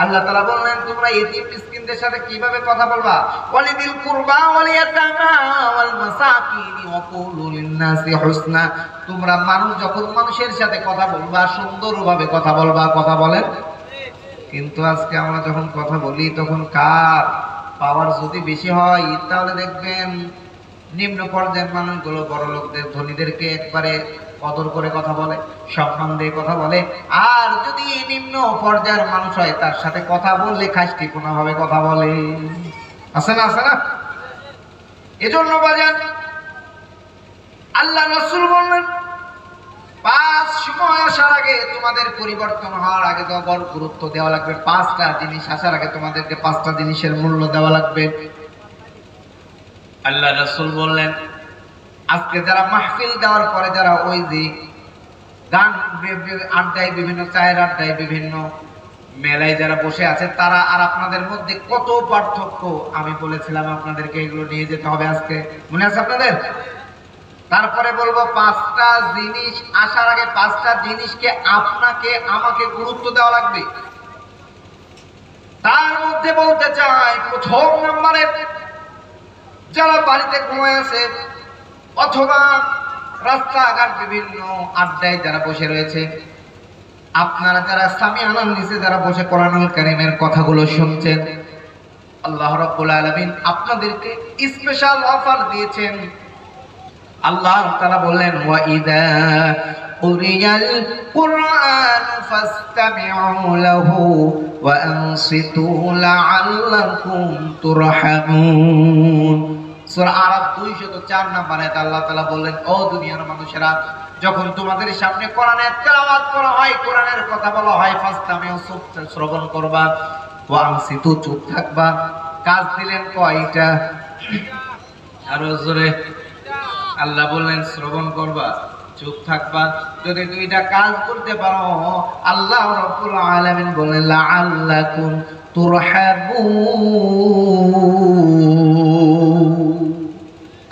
আল্লাহ তাআলা বললেন, তোমরা এতিম মিসকিনদের সাথে কিভাবে কথা বলবা, ওয়ালিদিল কুরবা ওয়াল ইয়াতামা ওয়াল মাসাকিন ওয়া কুলু লিন-নাসি হুসনা, তোমরা মানুষ যখন মানুষের সাথে কথা বলবা সুন্দরভাবে কথা বলবা। কথা বলেন? কিন্তু আজকে আমরা যখন কথা বলি তখন কার পাওয়ার যদি বেশি হয় তাহলে দেখবেন নিম্ন পর্যায়ের মানুষগুলো বড় লোকদের ধনীদেরকে একবারে কদর করে কথা বলে, সম্মান দিয়ে কথা বলে। আর যদি নিম্ন পর্যায়ের মানুষ হয় তার সাথে কথা বললে খাসটিপনা ভাবে কথা বলে। আছে না, আছে না? এজন্য বাজান আল্লাহ রাসূল বললেন 5 সময় আসার আগে তোমাদের পরিবর্তন হওয়ার আগে তো বড় গুরুত্ব দেওয়া লাগবে। 5টা জিনিস আসার আগে তোমাদেরকে 5টা জিনিসের মূল্য দেওয়া লাগবে। আল্লাহ রাসূল বললেন আজকে যারা মাহফিল দেওয়ার পরে যারা ওই যে গান আড্ডায়, বিভিন্ন চায়ের আড্ডায়, বিভিন্ন মেলায় যারা বসে আছে তারা আর আপনাদের মধ্যে কত পার্থক্য আমি বলেছিলাম আপনাদেরকে এগুলো নিয়ে যেতে হবে আজকে, মনে আছে আপনাদের? তারপরে বলবো 5টা জিনিস আসার আগে 5টা জিনিসকে আপনাকে আমাকে গুরুত্ব দেওয়া লাগবে। তার মধ্যে বলতে চাই প্রথম নম্বরে যারা বাড়িতে ঘুমায় আছে অথবা রাস্তাঘাট বিভিন্ন আড্ডায় যারা বসে রয়েছে, আপনারা যারা সামিআনার নিচে যারা বসে কোরআনুল কারীমের কথাগুলো শুনছেন, আল্লাহ রাব্বুল আলামিন আপনাদেরকে স্পেশাল অফার দিয়েছেন। আল্লাহ তাআলা বললেন ওয়া ইযা কুরিয়াল কুরআন ফাসতামিউ লাহু ওয়া আনসিতু লাআল্লাকুম তুরহামুন। সূরা আরাফ 204 নম্বর আয়াতে আল্লাহ তাআলা বললেন ও দুনিয়ার মানুষেরা, যখন তোমাদের সামনে কোরআনের তেলাওয়াত করা হয়, কোরআনের কথা বলা হয়, ফাসতামিউ শ্রবণ করবা, ওয়া আনসিতু চুপ থাকবা। কাজ দিলেন কয়টা? আরো জোরে। আল্লাহ বললেন শ্রবণ করবা, চুপ থাকবা। যদি 2টা কাজ করতে পারো আল্লাহ রাব্বুল আলামিন বলেন লাআল্লাকুম তুরহামুন।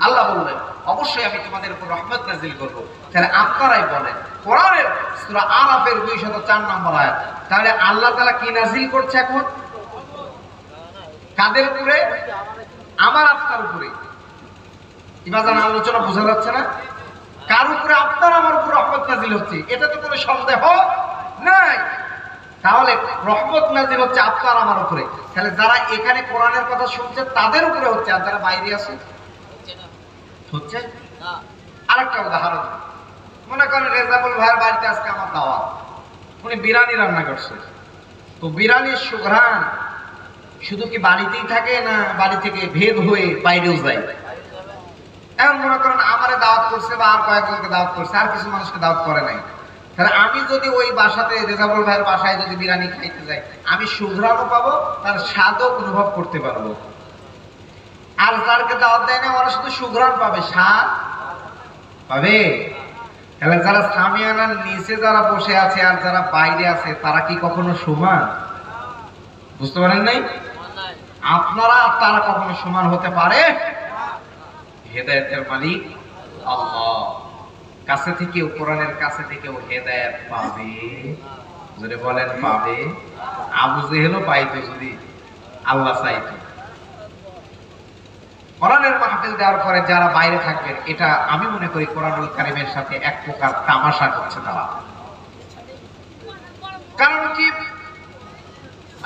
আল্লাহ বললেন অবশ্যই আমি তোমাদের উপর রহমত নাযিল করব। তাহলে আপনারাই বলেন কোরআনের সূরা আরাফের 204 নম্বর আয়াত, তাহলে আল্লাহ তাআলা কি নাযিল করছে এখন? কাদের উপরে? আমার আপনার উপরে। ইবাজান আলোচনা বোঝা যাচ্ছে না? কার উপরে? আপনার আমার উপর রহমত নাযিল হচ্ছে, এটা তো কোনো সন্দেহ নাই। তাহলে রহমত নাযিল হচ্ছে আপনার আমার উপরে, তাহলে যারা এখানে কোরআনের কথা শুনছে তাদের উপরে হচ্ছে, আর যারা বাইরে আছে হচ্ছে না। আরেকটা উদাহরণ, মনে করেন রেজাবুল ভাইয়ের বাড়িতে আজকে আমার দাওয়াত, উনি বিরিয়ানি রান্না করছে। তো বিরিয়ানির সুঘ্রাণ শুধু কি বাড়িতেই থাকে না বাড়ি থেকে ভেদ হয়ে বাইরেও যায়? এখন মনে করেন আমারে দাওয়াত করছে বা আর কয়েকজনকে দাওয়াত করছে, আর কিছু মানুষকে দাওয়াত করে নাই। তাহলে আমি যদি ওই বাসাতে রেজাবুল ভাইয়ের বাসায় যদি বিরিয়ানি খাইতে যাই, আমি সুঘ্রাণও পাবো, তার স্বাদও অনুভব করতে পারবো। আর যারকে দাওয়াত দেয় না ওরা শুধু সুঘ্রাণ পাবে, স্বাদ পাবে। তাহলে যারা সামিয়ানার নিচে যারা বসে আছে আর যারা বাইরে আছে তারা কি কখনো সমান? বুঝতে পারেন নাই? আপনারা আর তারা কখনো সমান হতে পারে? হেদায়েতের মালিক আল্লাহ। কাছে থেকেও, কোরআনের কাছে থেকেও হেদায়েত পাবে। যদি বলেন পাবে। আবু জেহেলও পাইতো যদি আল্লাহ চাইতো। কোরআনের মাহফিল দেওয়ার পরে যারা বাইরে থাকবেন, এটা আমি মনে করি কোরআনুল কারীমের সাথে এক প্রকার তামাশা করছে তারা। কারণ কি?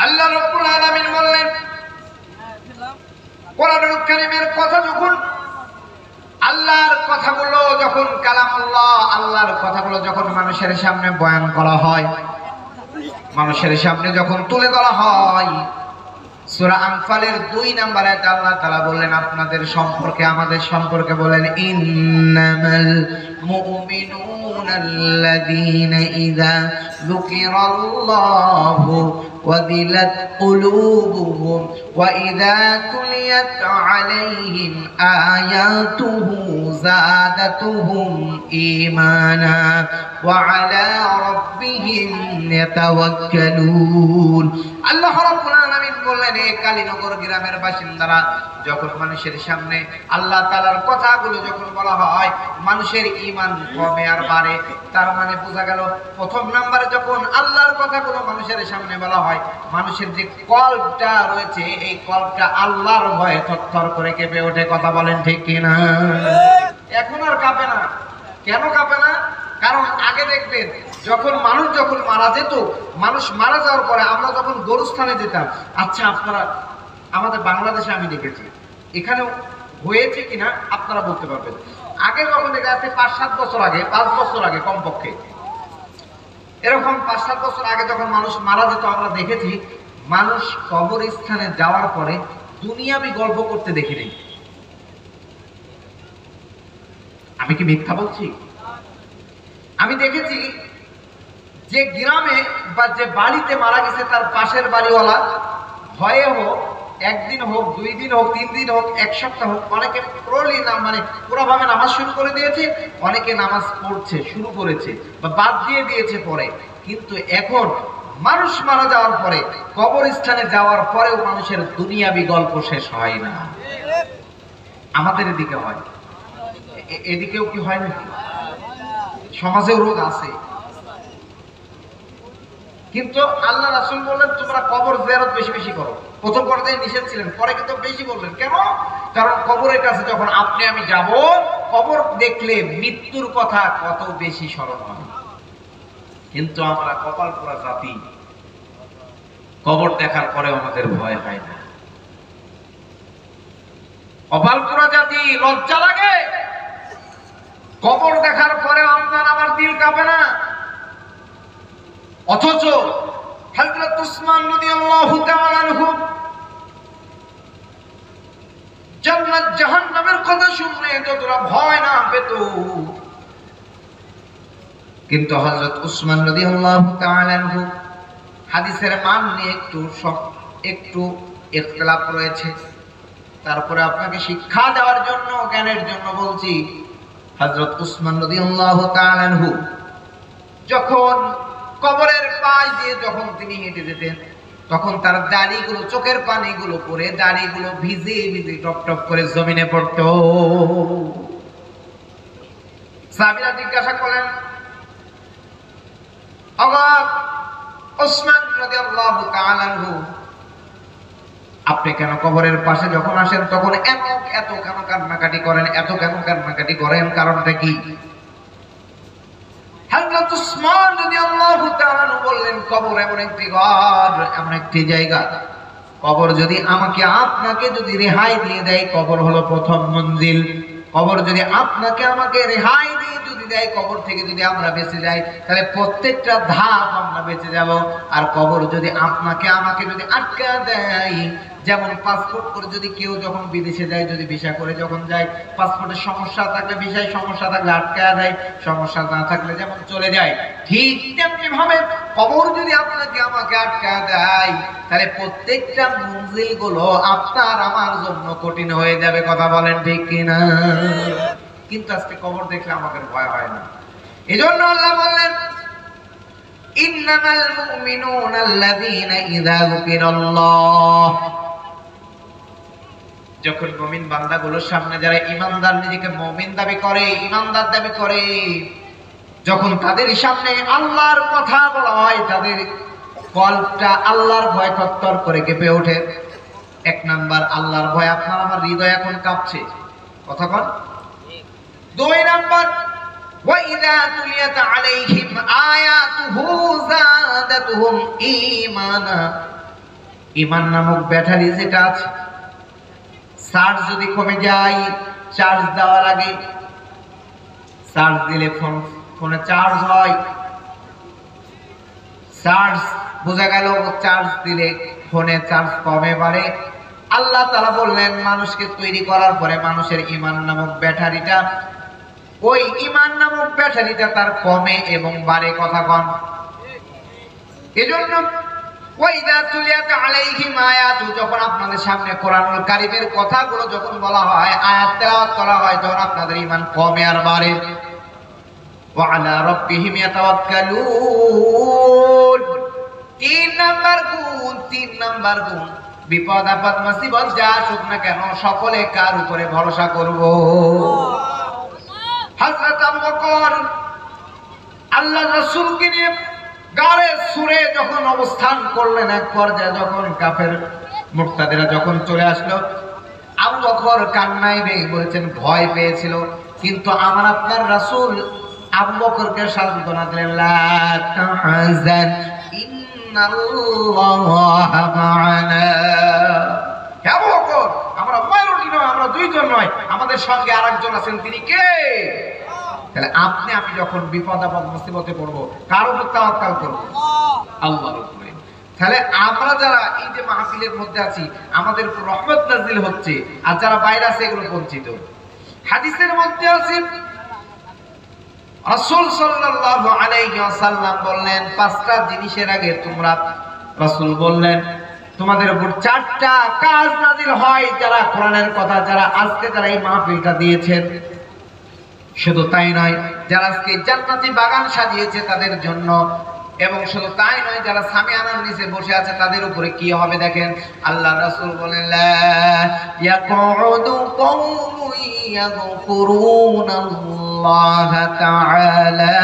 আল্লাহ রাব্বুল আলামিন বললেন কোরআনুল কারীমের কথা যখন, আল্লাহর কথাগুলো যখন কালামুল্লাহ, আল্লাহর কথাগুলো যখন মানুষের সামনে বয়ান করা হয়, মানুষের সামনে যখন তুলে ধরা হয়, সূরা আনফালের 2 নম্বর আয়াতে আল্লাহ তাআলা বললেন আপনাদের সম্পর্কে, আমাদের সম্পর্কে বলেন ইন্নামাল মুমিনুনাল্লাযীনা ইযা যুকিরাল্লাহু ওয়াজিলাত কুলুবুহুম ওয়া ইযা তুলিয়াত আলাইহিম আয়াতুহু যাদাতুহুম ঈমানা ওয়া আলা রাব্বিহিম ইয়াতাওয়াক্কালুন। আল্লাহ রাব্বুল আলামিন বললেন এই কালীনগর গ্রামের বাসিন্দারা যখন মানুষের সামনে আল্লাহ তাআলার কথাগুলো যখন বলা হয়, মানুষের ঈমান কমে আর বাড়ে। তার মানে বোঝা গেল প্রথম নম্বরে যখন আল্লাহর কথাগুলো মানুষের সামনে বলা হয়, মানুষের যে কলবটা রয়েছে এই কলবটা আল্লাহর ভয়ে থরথর করে কেঁপে ওঠে। কথা বলেন ঠিক কিনা? এখন আর কাঁপে না। কেন কাঁপে না? কারণ আগে দেখবেন যখন মানুষ মারা যেত, মানুষ মারা যাওয়ার পরে আমরা যখন গোরস্থানে যেতাম, আচ্ছা আপনারা আমাদের বাংলাদেশে আমি দেখেছি, এখানেও হয়েছে কিনা আপনারা বলতে পারবেন। আগে যখন দেখা যাচ্ছে 5-7 বছর আগে, 5 বছর আগে কমপক্ষে, এরকম 5-7 বছর আগে যখন মানুষ মারা যেত, আমরা দেখেছি মানুষ কবরস্থানে যাওয়ার পরে দুনিয়াবি গল্প করতে দেখিনি। আমি কি মিথ্যা বলছি? আমি দেখেছি যে গ্রামে বা যে বাড়িতে মারা গেছে তার পাশের বাড়িওয়ালা ভয়ে হোক, একদিন হোক, 2 দিন হোক, 3 দিন হোক, 1 সপ্তাহ হোক, অনেকে মানে পুরোভাবে নামাজ শুরু করে দিয়েছে, অনেকে নামাজ পড়ছে, শুরু করেছে বা বাদ দিয়ে দিয়েছে পরে। কিন্তু এখন মানুষ মারা যাওয়ার পরে, কবরস্থানে যাওয়ার পরেও মানুষের দুনিয়াবি গল্প শেষ হয় না। আমাদের এদিকে হয়, এদিকেও কি হয় নাকি? সমাজেও রোগ আছে, কিন্তু আল্লাহ রাসূল বললেন তোমরা কবর জিয়ারত বেশি বেশি করো। প্রথম পর্যায়ে নিষেধ ছিলেন, পরে কিন্তু বেশি বললেন। কেন? কারণ কবরের কাছে যখন আপনি আমি যাব, কবর দেখলে মৃত্যুর কথা কত বেশি স্মরণ হয়। কিন্তু আমরা কপাল পোড়া জাতি, কবর দেখার পরে আমাদের ভয় হয় না। কপাল পোড়া জাতি, লজ্জা লাগে, কবর দেখার পরে আপনার আমার দিল কাঁপে না। অথচ হযরত উসমান রাদিয়াল্লাহু তাআলা আনহু জান্নাত জাহান্নামের কথা শুনলে যতটা ভয় না পেত, কিন্তু হযরত উসমান রাদিয়াল্লাহু তাআলা আনহু হাদিসের মান নিয়ে একটু ইখতিলাফ রয়েছে। তারপরে আপনাকে শিক্ষা দেওয়ার জন্য, জ্ঞানের জন্য বলছি, হযরত উসমান রাদিয়াল্লাহু তাআলা আনহু যখন কবরের পাশ দিয়ে যখন তিনি হেঁটে যেতেন, তখন তার দাড়িগুলো, চোখের পানিগুলো পড়ে দাড়িগুলো ভিজে ভিজে টপ টপ করে জমিনে পড়তো। সাহাবীরা জিজ্ঞাসা করলেন, উসমান রাদিয়াল্লাহু তাআলা আনহু, আপনি কেন কবরের পাশে যখন আসেন তখন এত কেন কান্নাকাটি করেন, এত কেন কান্নাকাটি করেন, কারণটা কি? হযরত উসমান রাদিয়াল্লাহু তাআলা বললেন, কবর এমন একটি ঘর, এমন একটি জায়গা, কবর যদি আমাকে আপনাকে যদি রেহাই দিয়ে দেয়, কবর হলো প্রথম মঞ্জিল। কবর যদি আপনাকে আমাকে রেহাই দিয়ে যদি দেয়, কবর থেকে যদি আমরা বেঁচে যাই, তাহলে প্রত্যেকটা ধাপ আমরা বেঁচে যাব। আর কবর যদি আপনাকে আমাকে যদি আটকা দেয়, যেমন পাসপোর্ট করে যদি কেউ যখন বিদেশে যায়, যদি ভিসা করে যখন যায়, পাসপোর্টের সমস্যা থাকলে ভিসায় সমস্যা থাকলে আটকা দেয়, সমস্যা না থাকলে যেমন চলে যায়, ঠিক তেমনি ভাবে কবর যদি আপনাকে আমাকে আটকা দেয়, তাহলে প্রত্যেকটা মঞ্জিল গুলো আপনার আমার জন্য কঠিন হয়ে যাবে। কথা বলেন ঠিক কিনা? কিন্তু আজকে কবর দেখলে আমাদের ভয় হয় না। এজন্য আল্লাহ বললেন, ইন্নামাল মুমিনুনা আল্লাযীনা ইযা যুকিরাল্লাহ, যখন মুমিন বান্দাগুলোর সামনে যারা ঈমানদার, নিজেকে মুমিন দাবি করে, ঈমানদার দাবি করে, যখন তাদের সামনে আল্লাহর কথা বলা হয়, তাদের কলটা আল্লাহর ভয় থরথর করে কেঁপে ওঠে। 1 নাম্বার আল্লাহর ভয়, আপনার আমার হৃদয় এখন কাঁপছে। কথা বল। 2 নাম্বার, ওয়া ইযা তুলিয়াত আলাইহিম আয়াতুহু যাদাতুহুম ঈমানা, ঈমান নামক ব্যাটারি যেটা আছে, চার্জ যদি কমে যায়, চার্জ দেওয়া লাগে, চার্জ দিলে ফোনে চার্জ হয়, চার্জ বোঝা গেল, চার্জ দিলে ফোনে চার্জ কমে বাড়ে। আল্লাহ তাআলা বললেন, মানুষকে তৈরি করার পরে মানুষের ঈমান নামক ব্যাটারিটা, ওই ঈমান নামক ব্যাটারিটা তার কমে এবং বাড়ে। কথা কন। এজন্য ওয়াইদা তুলিয়াত আলাইহিম আয়াতু, যখন আপনাদের সামনে কোরআনুল কারীমের কথাগুলো যখন বলা হয়, আয়াত তেলাওয়াত করা হয়, তখন আপনাদের ঈমান কমে আর বাড়ে। ওয়া আলা রাব্বিহিম ইয়াতাওয়াক্কালুন, 3 নাম্বার গুণ, বিপদ আপদ মুসিবত যা আসুক না কেন, সকলে কার উপরে ভরসা করব? হযরত আবু বকর আল্লাহর রাসূলকে নিয়ে গারে সুরে যখন অবস্থান করলেন, এক পর্যায়ে যখন কাফের মুরতাদিরা যখন চলে আসলো, আবু বকর কান্নায় ভেঙে বলেছেন, ভয় পেয়েছিল। কিন্তু আমার আপনার রাসূল আবু বকরকে সান্ত্বনা দিলেন, লা তাহজান ইন্নাল্লাহা মা'ানা, হ্যাঁ বকর, আমরা মাইনরিটি নয়, আমরা দুইজন নয়, আমাদের সঙ্গে আরেকজন আছেন, তিনি কে? তাহলে আপনি আমি যখন বিপদ আপদ মুসিবতে পড়বো, কার উপর তাওয়াক্কুল করব? আল্লাহর উপরে। তাহলে আমরা যারা এই যে মাহফিলের মধ্যে আছি, আমাদের উপর রহমত নাজিল হচ্ছে, আর যারা বাইরে আছে এগুলো বঞ্চিত। হাদিসের মধ্যে আছে রাসূল সাল্লাল্লাহু আলাইহি ওয়াসাল্লাম বললেন, পাঁচটা জিনিসের আগে তোমরা, রাসূল বললেন তোমাদের উপর চারটা কাজ নাজিল হয় যারা কোরআনের কথা, যারা আজকে যারা এই মাহফিলটা দিয়েছেন। শুধু তাই নয়, যারা আজকে জান্নাতি বাগান সাজিয়েছে তাদের জন্য, এবং শুধু তাই নয়, যারা সামিয়ানার নিচে বসে আছে তাদের উপরে কি হবে দেখেন। আল্লাহ রাসূল বলেন, লা ইয়াকুদু কওমুন ইয়াযকুরুনাল্লাহ তাআলা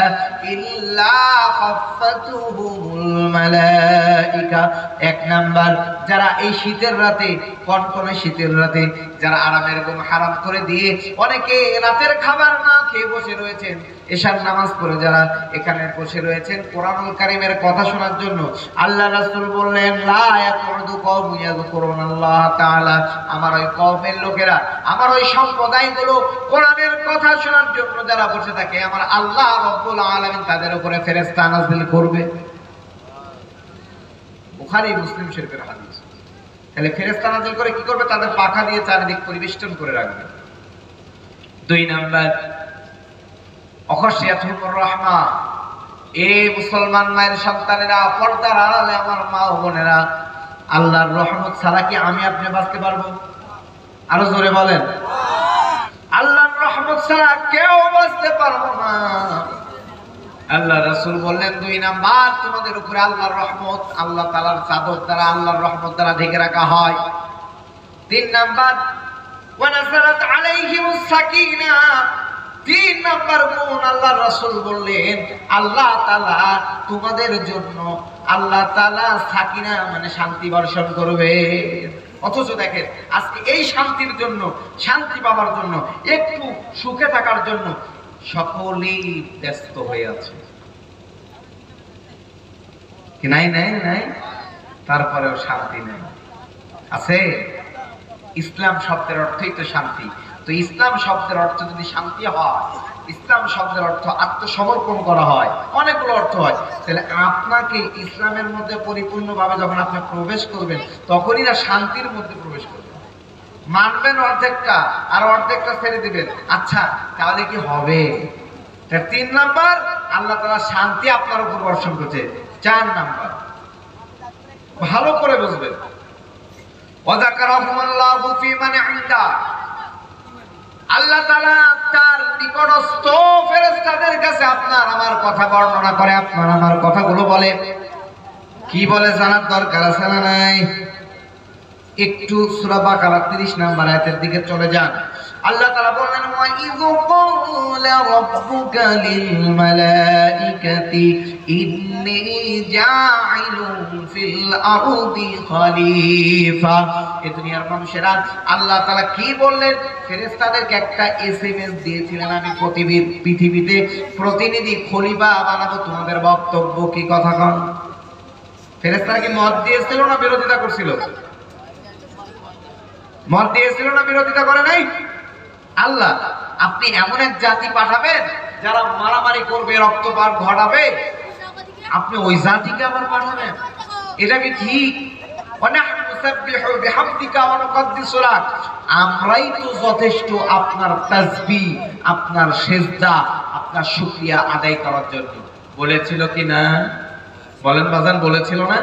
ইল্লা খাফাতুহুমুল মালায়েকা। এক নাম্বার, যারা এই শীতের রাতে, কনকনে শীতের রাতে যারা আরামের ঘুম হারাম করে দিয়ে অনেকে রাতের খাবার না খেয়ে বসে রয়েছেন, এশার নামাজ পড়ে যারা এখানে বসে রয়েছেন কোরআনুল কারীমের কথা শোনার জন্য, আল্লাহ রাসূল বললেন, লা ইয়াকুদু কওমুন ইয়াযকুরুনাল্লাহ তাআলা, আমার ওই কওমের লোকেরা, আমার ওই সম্প্রদায়গুলো কোরআনের কথা শোনার জন্য যারা বসে থাকে, আমার আল্লাহ রাব্বুল আলামিন তাদের উপরে ফেরেশতা নাযিল করবে। বুখারী মুসলিম শরীফের হাদিস। তাহলে ফেরেশতা নাযিল করে কি করবে? তাদের পাখা দিয়ে চারিদিক পরিবেষ্টন করে রাখবে। দুই নাম্বার, অখশিয়াতুর রাহমা, এ মুসলমান মায়ের সন্তানেরা, পর্দার আড়ালে আমার মা ও বোনেরা, আল্লাহর রহমত ছাড়া কি আমি আপনি বাঁচতে পারবো? আরো জোরে বলেন, আল্লাহর রহমত ছাড়া কেউ বাঁচতে পারবো না। আল্লাহ রাসূল বললেন, দুই নাম্বার, তোমাদের উপরে আল্লাহর রহমত, আল্লাহ তাআলার চাদর দ্বারা, আল্লাহর রহমত দ্বারা ঢেকে রাখা হয়। তিন নাম্বার, ওয়া নাযালাত আলাইহিমুস সাকিনা, তিন নাম্বার গুণ আল্লাহ রাসূল বললেন, আল্লাহ তাআলা তোমাদের জন্য, আল্লাহ তাআলা সাকিনা মানে শান্তি বর্ষণ করবে। অথচ দেখেন আজকে এই শান্তির জন্য, শান্তি পাওয়ার জন্য, একটু সুখে থাকার জন্য সকলেই ব্যস্ত হয়ে আছে। কি নাই? নাই নাই, তারপরেও শান্তি নেই। আছে? ইসলাম শব্দের অর্থই তো শান্তি। তো ইসলাম শব্দের অর্থ যদি শান্তি হয়, ইসলাম শব্দের অর্থ আত্মসমর্পণ করা হয়, অনেকগুলো অর্থ হয়, তাহলে আপনাকে ইসলামের মধ্যে পরিপূর্ণভাবে যখন আপনি প্রবেশ করবেন, তখনই না শান্তির মধ্যে প্রবেশ করবেন। মানবেন অর্ধেকটা, আর অর্ধেকটা ছেড়ে দিবেন, আচ্ছা তাহলে কি হবে? তিন নাম্বার, আল্লাহ তাআলা শান্তি আপনার উপর বর্ষণ করছে। চার নাম্বার, ভালো করে বুঝবেন, ওয়াযাকারাহুমুল্লাহু ফী মান ইনদা, আল্লাহ তাআলা তার নিকটস্থ ফেরেশতাদের কাছে আপনার আমার কথা বর্ণনা করে, আপনার আমার কথাগুলো বলে। কি বলে জানার দরকার আছে না নাই? একটু সূরা বাকারা 30 নাম্বার আয়াতের দিকে চলে যান। আল্লাহ তাআলা বলেন, ওয়া ইযু ক্বালা রাব্বুকা লিল মালাইকাতি ইন্নী জাইলুন ফিল আরদি খলিফা। এই দুনিয়ার মানুষেরা, আল্লাহ তাআলা কি বললেন? ফেরেশতাদেরকে একটা এসএমএস দিয়েছিলেন, আমি পৃথিবীতে প্রতিনিধি খলিফা বানাবো। তোমাদের বক্তব্য কি? কথা কন। ফেরেশতারা কি মত দিয়েছিল না বিরোধিতা করছিল? মত দিয়েছিল না বিরোধিতা করে নাই? আল্লাহ, আপনি এমন এক জাতি পাঠাবেন যারা মারামারি করবে, রক্তপাত ঘটাবে, আপনি ওই জাতিকে আবার পাঠাবেন? এটা কি ঠিক? আমরাই তো যথেষ্ট আপনার তাসবিহ, আপনার সিজদা, আপনার শুকরিয়া আদায় করার জন্য। বলেছিল কি না? বলেন বাজান, বলেছিল না?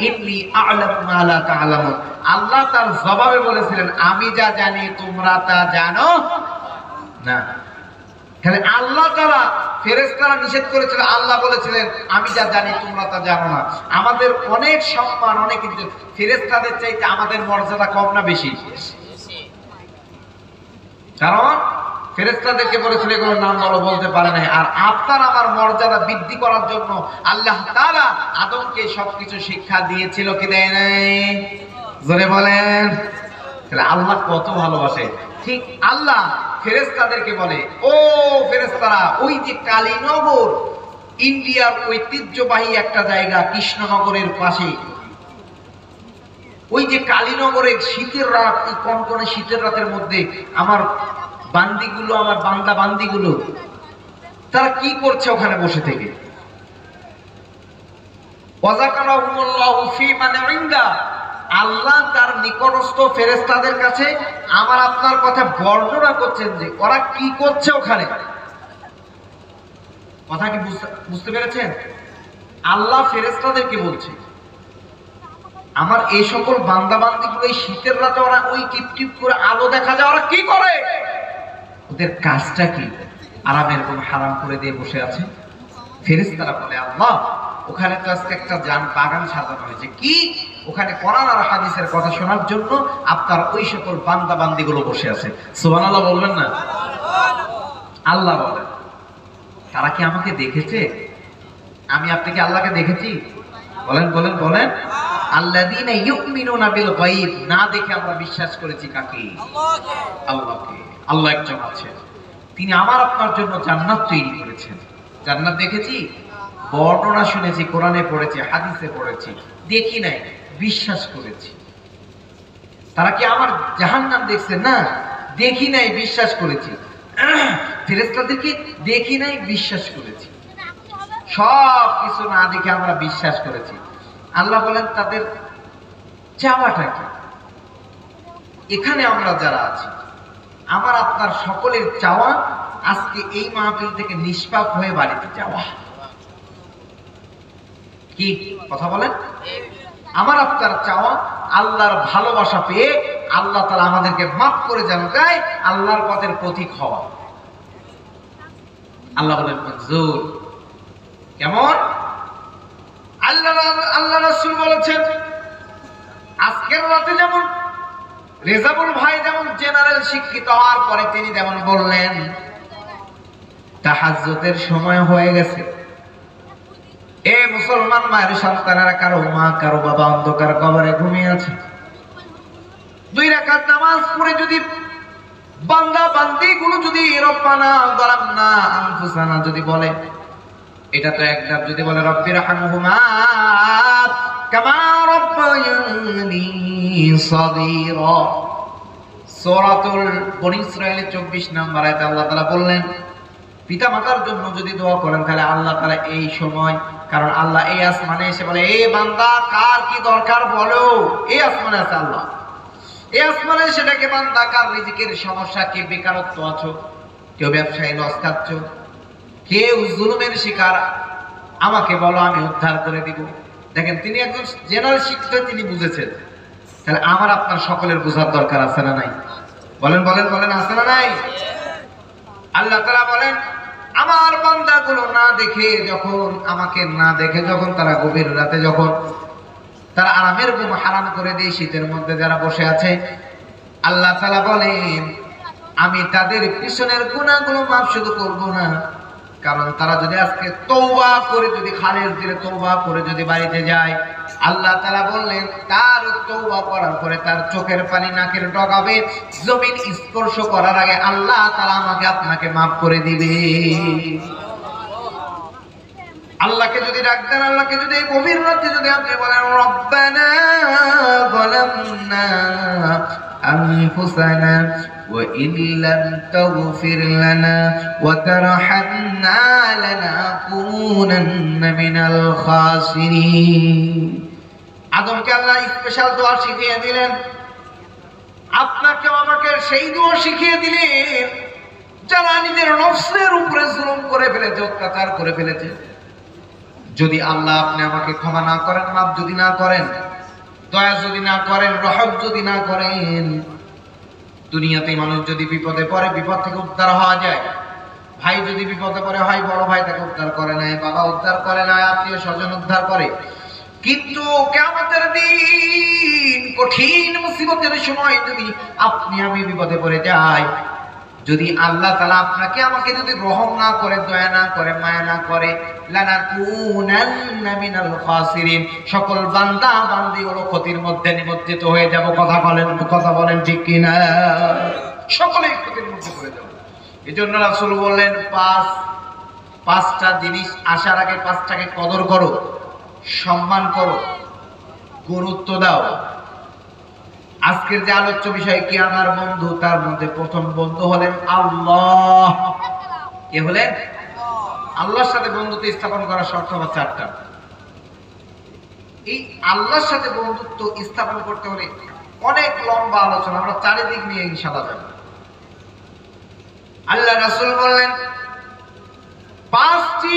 ইন্নী আ'লামু মা লা তা'লামুন। আল্লাহ তার জবাবে বলেছিলেন, আমি যা জানি তোমরা তা জানো না। তাহলে আল্লাহ তাআলা, ফেরেশতারা নিষেধ করেছিল, আল্লাহ বলেছিলেন আমি যা জানি তোমরা তা জানো না। আমাদের অনেক সম্মান, অনেক ইজ্জত, ফেরেশতাদের চাইতে আমাদের মর্যাদা কম না বেশি? কারণ ফেরেশতাদেরকে বলেছিল এগুলো নাম বলো, বলতে পারে নাই। আর আপনার আমার মর্যাদা বৃদ্ধি করার জন্য আল্লাহ তাআলা আদমকে সবকিছু শিক্ষা দিয়েছিল, কি দেয় নাই? জোরে বলেন। তাহলে আল্লাহ কত ভালোবাসে। ঠিক আল্লাহ ফেরেশতাদেরকে বলে, ও ফেরেশতারা, ওই যে কালীনগর, ইন্ডিয়ার ঐতিহ্যবাহী একটা জায়গা, কৃষ্ণনগরের পাশে, ওই যে কালীনগরের শীতের রাত, এই কনকনে শীতের রাতের মধ্যে আমার বান্দিগুলো, আমার বান্দা বান্দিগুলো তারা কি করছে ওখানে বসে থেকে? আল্লাহ তার নিকটস্থ ফেরেশতাদের কাছে আমার আপনার কথা বর্ণনা করছেন যে ওরা কি করছে ওখানে। কথা কি বুঝতে পেরেছেন? আল্লাহ ফেরেশতাদেরকে বলছে আমার এই সকল বান্দা বান্দিগুলো এই শীতের রাতে ওরা ওই টিপ টিপ করে আলো দেখা যায়, ওরা কি করে, ওদের কাজটা কি? আরামের কোন হারাম করে দিয়ে বসে আছে। ফেরেশতারা বলে আল্লাহ ওখানে তো আজকে একটা বাগান সাজানো হয়েছে, কি ওখানে কোরআন আর হাদিসের কথা শোনার জন্য আপনার ওই সকল বান্দা বান্দিগুলো বসে আছে। সুবহানাল্লাহ বলবেন না? আল্লাহ বলেন তারা কি আমাকে দেখেছে? আমি আপনি কি আল্লাহকে দেখেছি? বলেন বলেন বলেন। আল্লাযীনা ইউমিনুনা বিল গায়ব, না দেখে আমরা বিশ্বাস করেছি কাকে? আল্লাহকে। আল্লাহ একজন আছেন, তিনি আমার আপনার জন্য জান্নাত তৈরি করেছেন। জান্নাত দেখেছি, বর্ণনা শুনেছি, কোরআনে পড়েছি, হাদিসে পড়েছি, দেখি নাই, বিশ্বাস করেছি। তারা কি আমার জাহান্নাম দেখছে? না, দেখি নাই, বিশ্বাস করেছি। ফেরেশতাদেরকে দেখি নাই, বিশ্বাস করেছি। সব কিছু না দেখে আমরা বিশ্বাস করেছি। আল্লাহ বলেন তাদের চাওয়াটা কি? এখানে আমরা যারা আছি আমার আপনার সকলের চাওয়া আজকে এই মাহফিল থেকে নিষ্পাপ হয়ে বাড়িতে যাওয়া। কি কথা বলেন? আমার আপনার চাওয়া আল্লাহর ভালোবাসা পেয়ে আল্লাহ তাআলা আমাদেরকে মাফ করে যেন দেয়, আল্লাহর পথের পথিক হওয়া। আল্লাহ বলেন মঞ্জুর। কেমন? আল্লাহ রাসূল বলেছেন আজকের রাতে যেমন রেজাবুল ভাই যেমন জেনারেল শিক্ষিত হওয়ার পরে তিনি যেমন বললেন তাহাজ্জুদের সময় হয়ে গেছে, এ মুসলমান মায়ের সন্তানেরা, কারো মা কারো বাবা অন্ধকার কবরে ঘুমিয়ে আছে, 2 রাকাত নামাজ পড়ে যদি বান্দা বান্দিগুলো যদি রব্বানা যালামনা আনফুসানা যদি বলে, এটা তো একদম যদি বলে রব্বির হামহুমা কামা রাব্বায়ানি সাগীরা, সূরাতুল বনী ইসরাঈলের 24 নম্বর আয়াতে আল্লাহ তাআলা বললেন পিতা মাতার জন্য যদি দোয়া করেন তাহলে আল্লাহ তাআলা এই সময়, কারণ আল্লাহ এই আসমানে এসে বলে এ বান্দা কার কি দরকার বলো, এই আসমানে আছে আল্লাহ, এই আসমানে সেটাকে বান্দা কার রিজিকের সমস্যা, কে বেকারত্ব আছো, কেউ ব্যবসায়ী লস খাচ্ছ, কেউ জুলুমের শিকার, আমাকে বলো আমি উদ্ধার করে দিব। দেখেন তিনি একজন জেনারেল শিক্ষিত, তিনি বুঝেছেন। তাহলে আমার আপনার সকলের বোঝার দরকার আছে না নাই? বলেন বলেন বলেন, আছে না নাই? আল্লাহ তাআলা বলেন আমার বান্দাগুলো না দেখে যখন, আমাকে না দেখে যখন তারা গভীর রাতে যখন তারা আরামের ঘুম হারাম করে দিয়ে শীতের মধ্যে যারা বসে আছে, আল্লাহ তাআলা বলেন আমি তাদের পিছনের গুনাহগুলো মাফ শুধু করব না, কারণ তারা যদি আজকে তওবা করে, যদি খালেস দিলে তওবা করে যদি বাড়িতে যায়, আল্লাহ তাআলা বললেন তার তওবা করার পরে তার চোখের পানি নাকের ডগাবে, জমিন স্পর্শ করার আগে আল্লাহ তাআলা আমাকে আপনাকে মাফ করে দিবে। আল্লাহকে যদি ডাক দেন, আল্লাহকে যদি গভীর রাতে যদি আপনি বলেন রব্বানা যালামনা আনফুসানা ওয়া ইল্লাম তাগফির লানা ওয়া তারহামনা লানাকুনান্না মিনাল খাসিরিন। আদমকে আল্লাহ স্পেশাল দোয়া শিখিয়ে দিলেন, আপনাকে আমাকে সেই দোয়া শিখিয়ে দিলেন যারা নিজের নফসের উপরে জুলুম করে ফেলেছে, অত্যাচার করে ফেলেছে। যদি আল্লাহ আপনি আমাকে ক্ষমা না করেন, মাফ যদি না করেন, দয়া যদি না করেন, রহম যদি না করেন, দুনিয়াতে মানুষ যদি বিপদে পড়ে বিপদ থেকে উদ্ধার হওয়া যায়, ভাই যদি বিপদে পড়ে হয় বড় ভাই তাকে উদ্ধার করে না, বাবা উদ্ধার করে না, আত্মীয় স্বজন উদ্ধার করে, কিন্তু কিয়ামতের দিন কঠিন মুসিবতের সময় যদি আপনি আমি বিপদে পড়ে যাই, যদি আল্লাহ তাআলা আপনাকে আমাকে যদি রহম না করে, দয়া না করে, মায়া না করে, লানাকুনান্না মিনাল খাসিরিন, সকল বান্দা বান্দীগুলো ক্ষতির মধ্যে নিমজ্জিত হয়ে যাব। কথা বলেন ঠিক কি না? সকলেই ক্ষতির মধ্যে পড়ে যাব। এজন্য রাসূল বললেন পাঁচটা জিনিস আসার আগে 5টাকে কদর করো, সম্মান করো, গুরুত্ব দাও, আজকের যে আলোচ্য বিষয় কি আমার বন্ধু, তার মধ্যে প্রথম বন্ধু হলেন আল্লাহ। কে হলেন? আল্লাহর সাথে বন্ধুত্ব স্থাপন করার শর্ত হলো চারটা। এই আল্লাহর সাথে বন্ধুত্ব স্থাপন করতে হলে অনেক লম্বা আলোচনা, আমরা চারিদিক নিয়ে ইনশাআল্লাহ যাব। আল্লাহ রাসূল বললেন, পাঁচটি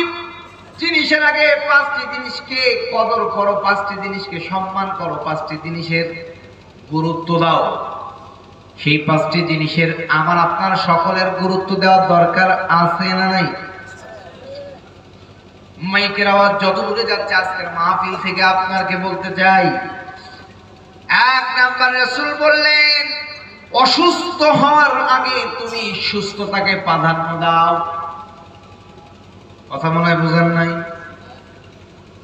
জিনিসের আগে পাঁচটি জিনিসকে কদর করো, পাঁচটি জিনিসকে সম্মান করো, পাঁচটি জিনিসের গুরুত্ব দাও। সেই পাঁচটি জিনিসের আমার আপনার সকলের গুরুত্ব দেওয়ার দরকার আছে না নাই? মাইকের আওয়াজ যত দূরে যাচ্ছে আজকের মাহফিল থেকে আপনাকে বলতে চাই, এক নাম্বার রাসূল বললেন, অসুস্থ হওয়ার আগে তুমি সুস্থতাকে প্রাধান্য দাও। কথা মনে হয় বুঝেন নাই?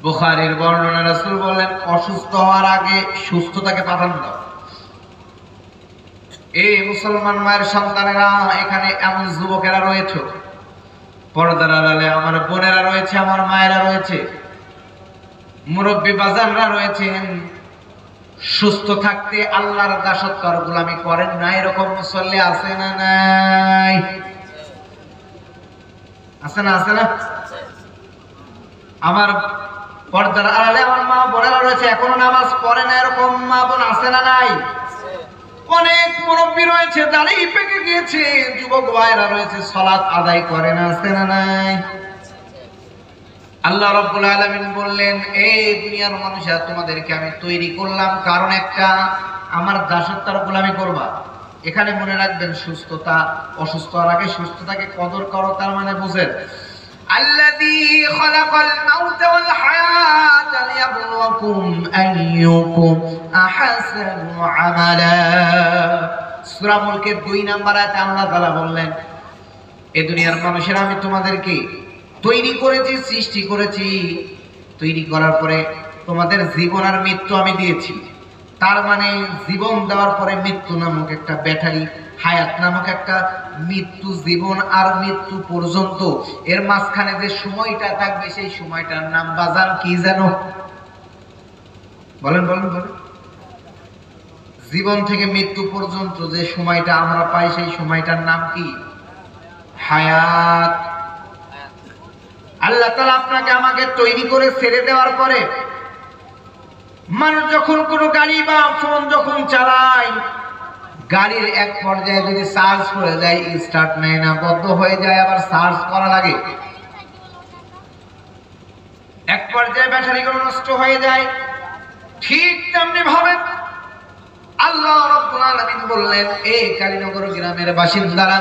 বুখারীর বর্ণনা, রাসূল বললেন, অসুস্থ হওয়ার আগে সুস্থতাকে প্রাধান্য দাও। এই মুসলমান মায়ের সন্তানেরা, এখানে এমন যুবকেরা রয়েছে, পর্দার আড়ালে আমার বোনেরা রয়েছে, আমার মায়েরা রয়েছে, মুরব্বী বাজাররা রয়েছেন, সুস্থ থাকতে আল্লাহর দাসত্ব আর গোলামি করেন না, এরকম মুসল্লি আছে না নাই? আছে না? আছে না? আমার পর্দার আড়ালে আমার মা বোনেরা রয়েছে, এখনো নামাজ পড়ে না, এরকম মা বোন আছে না নাই? অনেক মুরব্বী রয়েছে, দাড়ি পেকে গিয়েছে, যুবক ভাইরা রয়েছে, সালাত আদায় করে না, আছে না নাই? আল্লাহ রাব্বুল আলামিন বললেন, এই দুনিয়ার মানুষরা, তোমাদেরকে আমি তৈরি করলাম কারণ একটা, আমার দাসত্বের গোলামি করবা। এখানে মনে রাখবেন, সুস্থতা, অসুস্থ হওয়ার আগে সুস্থতাকে কদর করো, তার মানে বুঝেন, আল্লাযী খালাকাল মাউতা ওয়াল হায়াতা লিয়াবলুয়াকুম আইয়ুকুম আহসানু আমালা। সূরা মুলকের 2 নম্বর আয়াতে আল্লাহ তাআলা বললেন, এই দুনিয়ার মানুষেরা আমি তোমাদেরকে তৈরি করেছি, সৃষ্টি করেছি, তৈরি করার পরে তোমাদের জীবন আর মৃত্যু আমি দিয়েছি। তার মানে জীবন দেওয়ার পরে মৃত্যু নামক একটা ব্যাটারি, হায়াত নামক একটা মৃত্যু, জীবন আর মৃত্যু পর্যন্ত এর মাঝখানে যে সময়টা থাকবে, সেই সময়টার নাম বাজান কি জানো? বলেন বলেন বলেন। জীবন থেকে মৃত্যু পর্যন্ত যে সময়টা আমরা পাই, সেই সময়টার নাম কি? হায়াত। আল্লাহ তাআলা আপনাকে আমাকে তৈরি করে ছেড়ে দেওয়ার পরে, মানুষ যখন কোনো গাড়ি বা ফোন যখন চালায়, গাড়ির এক পর্যায়ে যদি চার্জ করে যায়, স্টার্ট নেয় না, বন্ধ হয়ে যায়, আবার চার্জ করা লাগে। এক পর্যায়ে ব্যাটারিগুলো নষ্ট হয়ে যায়। ঠিক তেমনি ভাবে আল্লাহ রাব্বুল আলামিন বললেন, এই কালীনগর গ্রামের বাসিন্দারা,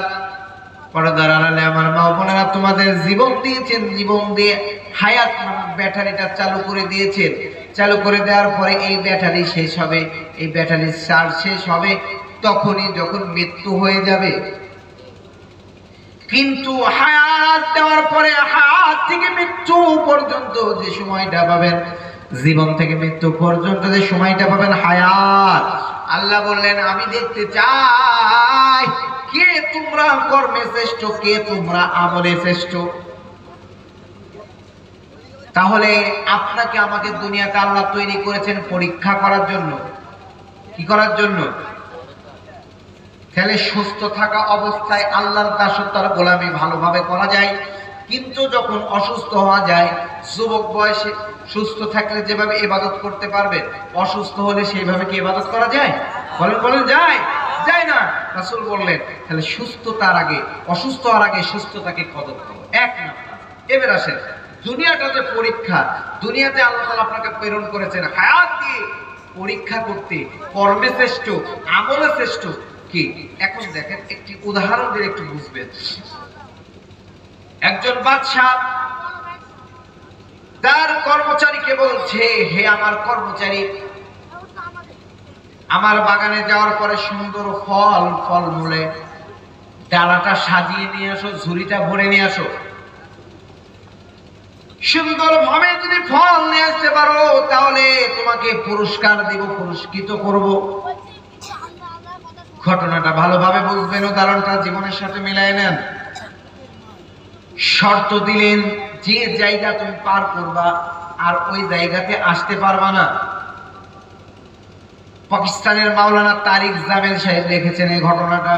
পর্দার আড়ালে আমার মা বোনেরা, তোমাদের জীবন দিয়েছেন, জীবন দিয়ে হায়াত নামক ব্যাটারিটা চালু করে দিয়েছেন। চালু করে দেওয়ার পরে এই ব্যাটারি শেষ হবে, এই ব্যাটারির চার্জ শেষ হবে, তখনই যখন মৃত্যু হয়ে যাবে। কিন্তু হায়াত দেওয়ার পরে, হায়াত থেকে মৃত্যু পর্যন্ত যে সময়টা পাবেন, জীবন থেকে মৃত্যু পর্যন্ত যে সময়টা পাবেন হায়াত, আল্লাহ বললেন, আমি দেখতে চাই কে তোমরা কর্মে শ্রেষ্ঠ, কে তোমরা আমলে শ্রেষ্ঠ। তাহলে আপনাকে আমাকে দুনিয়াতে আল্লাহ তৈরি করেছেন পরীক্ষা করার জন্য। কি করার জন্য? তাহলে সুস্থ থাকা অবস্থায় আল্লাহর দাসত্ব আর গোলামি ভালোভাবে করা যায়, কিন্তু যখন অসুস্থ হওয়া যায়, যুবক বয়সে সুস্থ থাকলে যেভাবে ইবাদত করতে পারবে, অসুস্থ হলে সেইভাবে কি ইবাদত করা যায়? বলেন বলেন, যায়? যায় না। রাসূল বললেন, তাহলে সুস্থতার আগে, অসুস্থ হওয়ার আগে সুস্থতাকে কদর করো। এক নাম্বার। এবার আসেন, দুনিয়াটা যে পরীক্ষা, দুনিয়াতে আল্লাহ তাআলা আপনাকে প্রেরণ করেছেন হায়াত দিয়ে পরীক্ষা করতে, কর্মে শ্রেষ্ঠ, আমলে শ্রেষ্ঠ কি। এখন দেখেন, একটি উদাহরণ দিয়ে একটু বুঝবেন। একজন বাদশা তার কর্মচারীকে বলছে, হে আমার কর্মচারী, আমার বাগানে যাওয়ার পরে সুন্দর ফলমূলে ডালাটা সাজিয়ে নিয়ে আসো, ঝুড়িটা ভরে নিয়ে আসো। সুন্দরভাবে যদি ফল নিয়ে আসতে পারো, তাহলে তোমাকে পুরস্কার দিব, পুরস্কৃত করব। ঘটনাটা ভালোভাবে বুঝবেন, উদাহরণটা জীবনের সাথে মিলাই নেন। শর্ত দিলেন, যে জায়গা তুমি পার করবা আর ওই জায়গাতে আসতে পারবা না। পাকিস্তানের মাওলানা তারিক জামেল সাহেব লিখেছেন এই ঘটনাটা,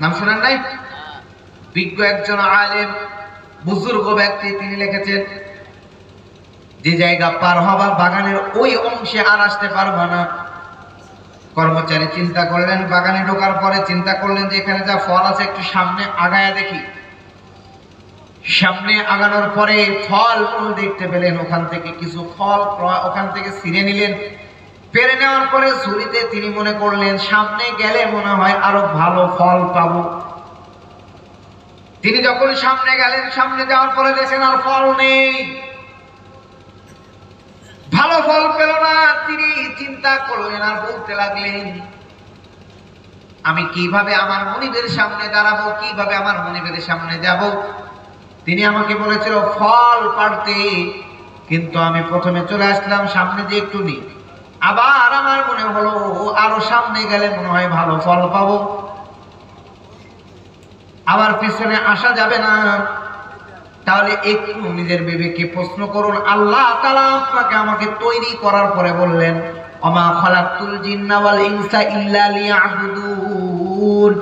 নাম শুনেন নাই? বিজ্ঞ একজন আলেম, বুজুর্গ ব্যক্তি, তিনি লিখেছেন যে জায়গা পার হবার বাগানের ওই অংশে আর আসতে পারবা না। কর্মচারী চিন্তা করলেন, বাগানে ঢোকার পরে চিন্তা করলেন যে এখানে যা ফল আছে একটু সামনে আগায়া দেখি। সামনে আগানোর পরে ফল দেখতে পেলেন, ওখান থেকে কিছু ফল ওখান থেকে ছিঁড়ে নিলেন। পেরে নেওয়ার পরে ঝুড়িতে তিনি মনে করলেন সামনে গেলে মনে হয় আরো ভালো ফল পাবো। তিনি যখন সামনে গেলেন, সামনে যাওয়ার পরে দেখেন আর ফল নেই, ভালো ফল পেল না। তিনি চিন্তা করলেন আর বলতে লাগলেন আমি কিভাবে আমার মনিবের সামনে দাঁড়াবো, কিভাবে আমার মনিবের সামনে যাব। তিনি আমাকে বলেছিল ফল পাড়তে, কিন্তু আমি প্রথমে চলে আসলাম সামনে যে একটু নি, আবার আমার মনে হলো আরো সামনে গেলে মনে হয় ভালো ফল পাবো, আবার পিছনে আসা যাবে না। তাহলে একটু নিজের বিবেককে প্রশ্ন করুন। আল্লাহ তাআলা আপনাকে আমাকে তৈরি করার পরে বললেন ওমা খালাকতুল জিন্না ওয়াল ইনসা ইল্লা লিয়াবুদুন,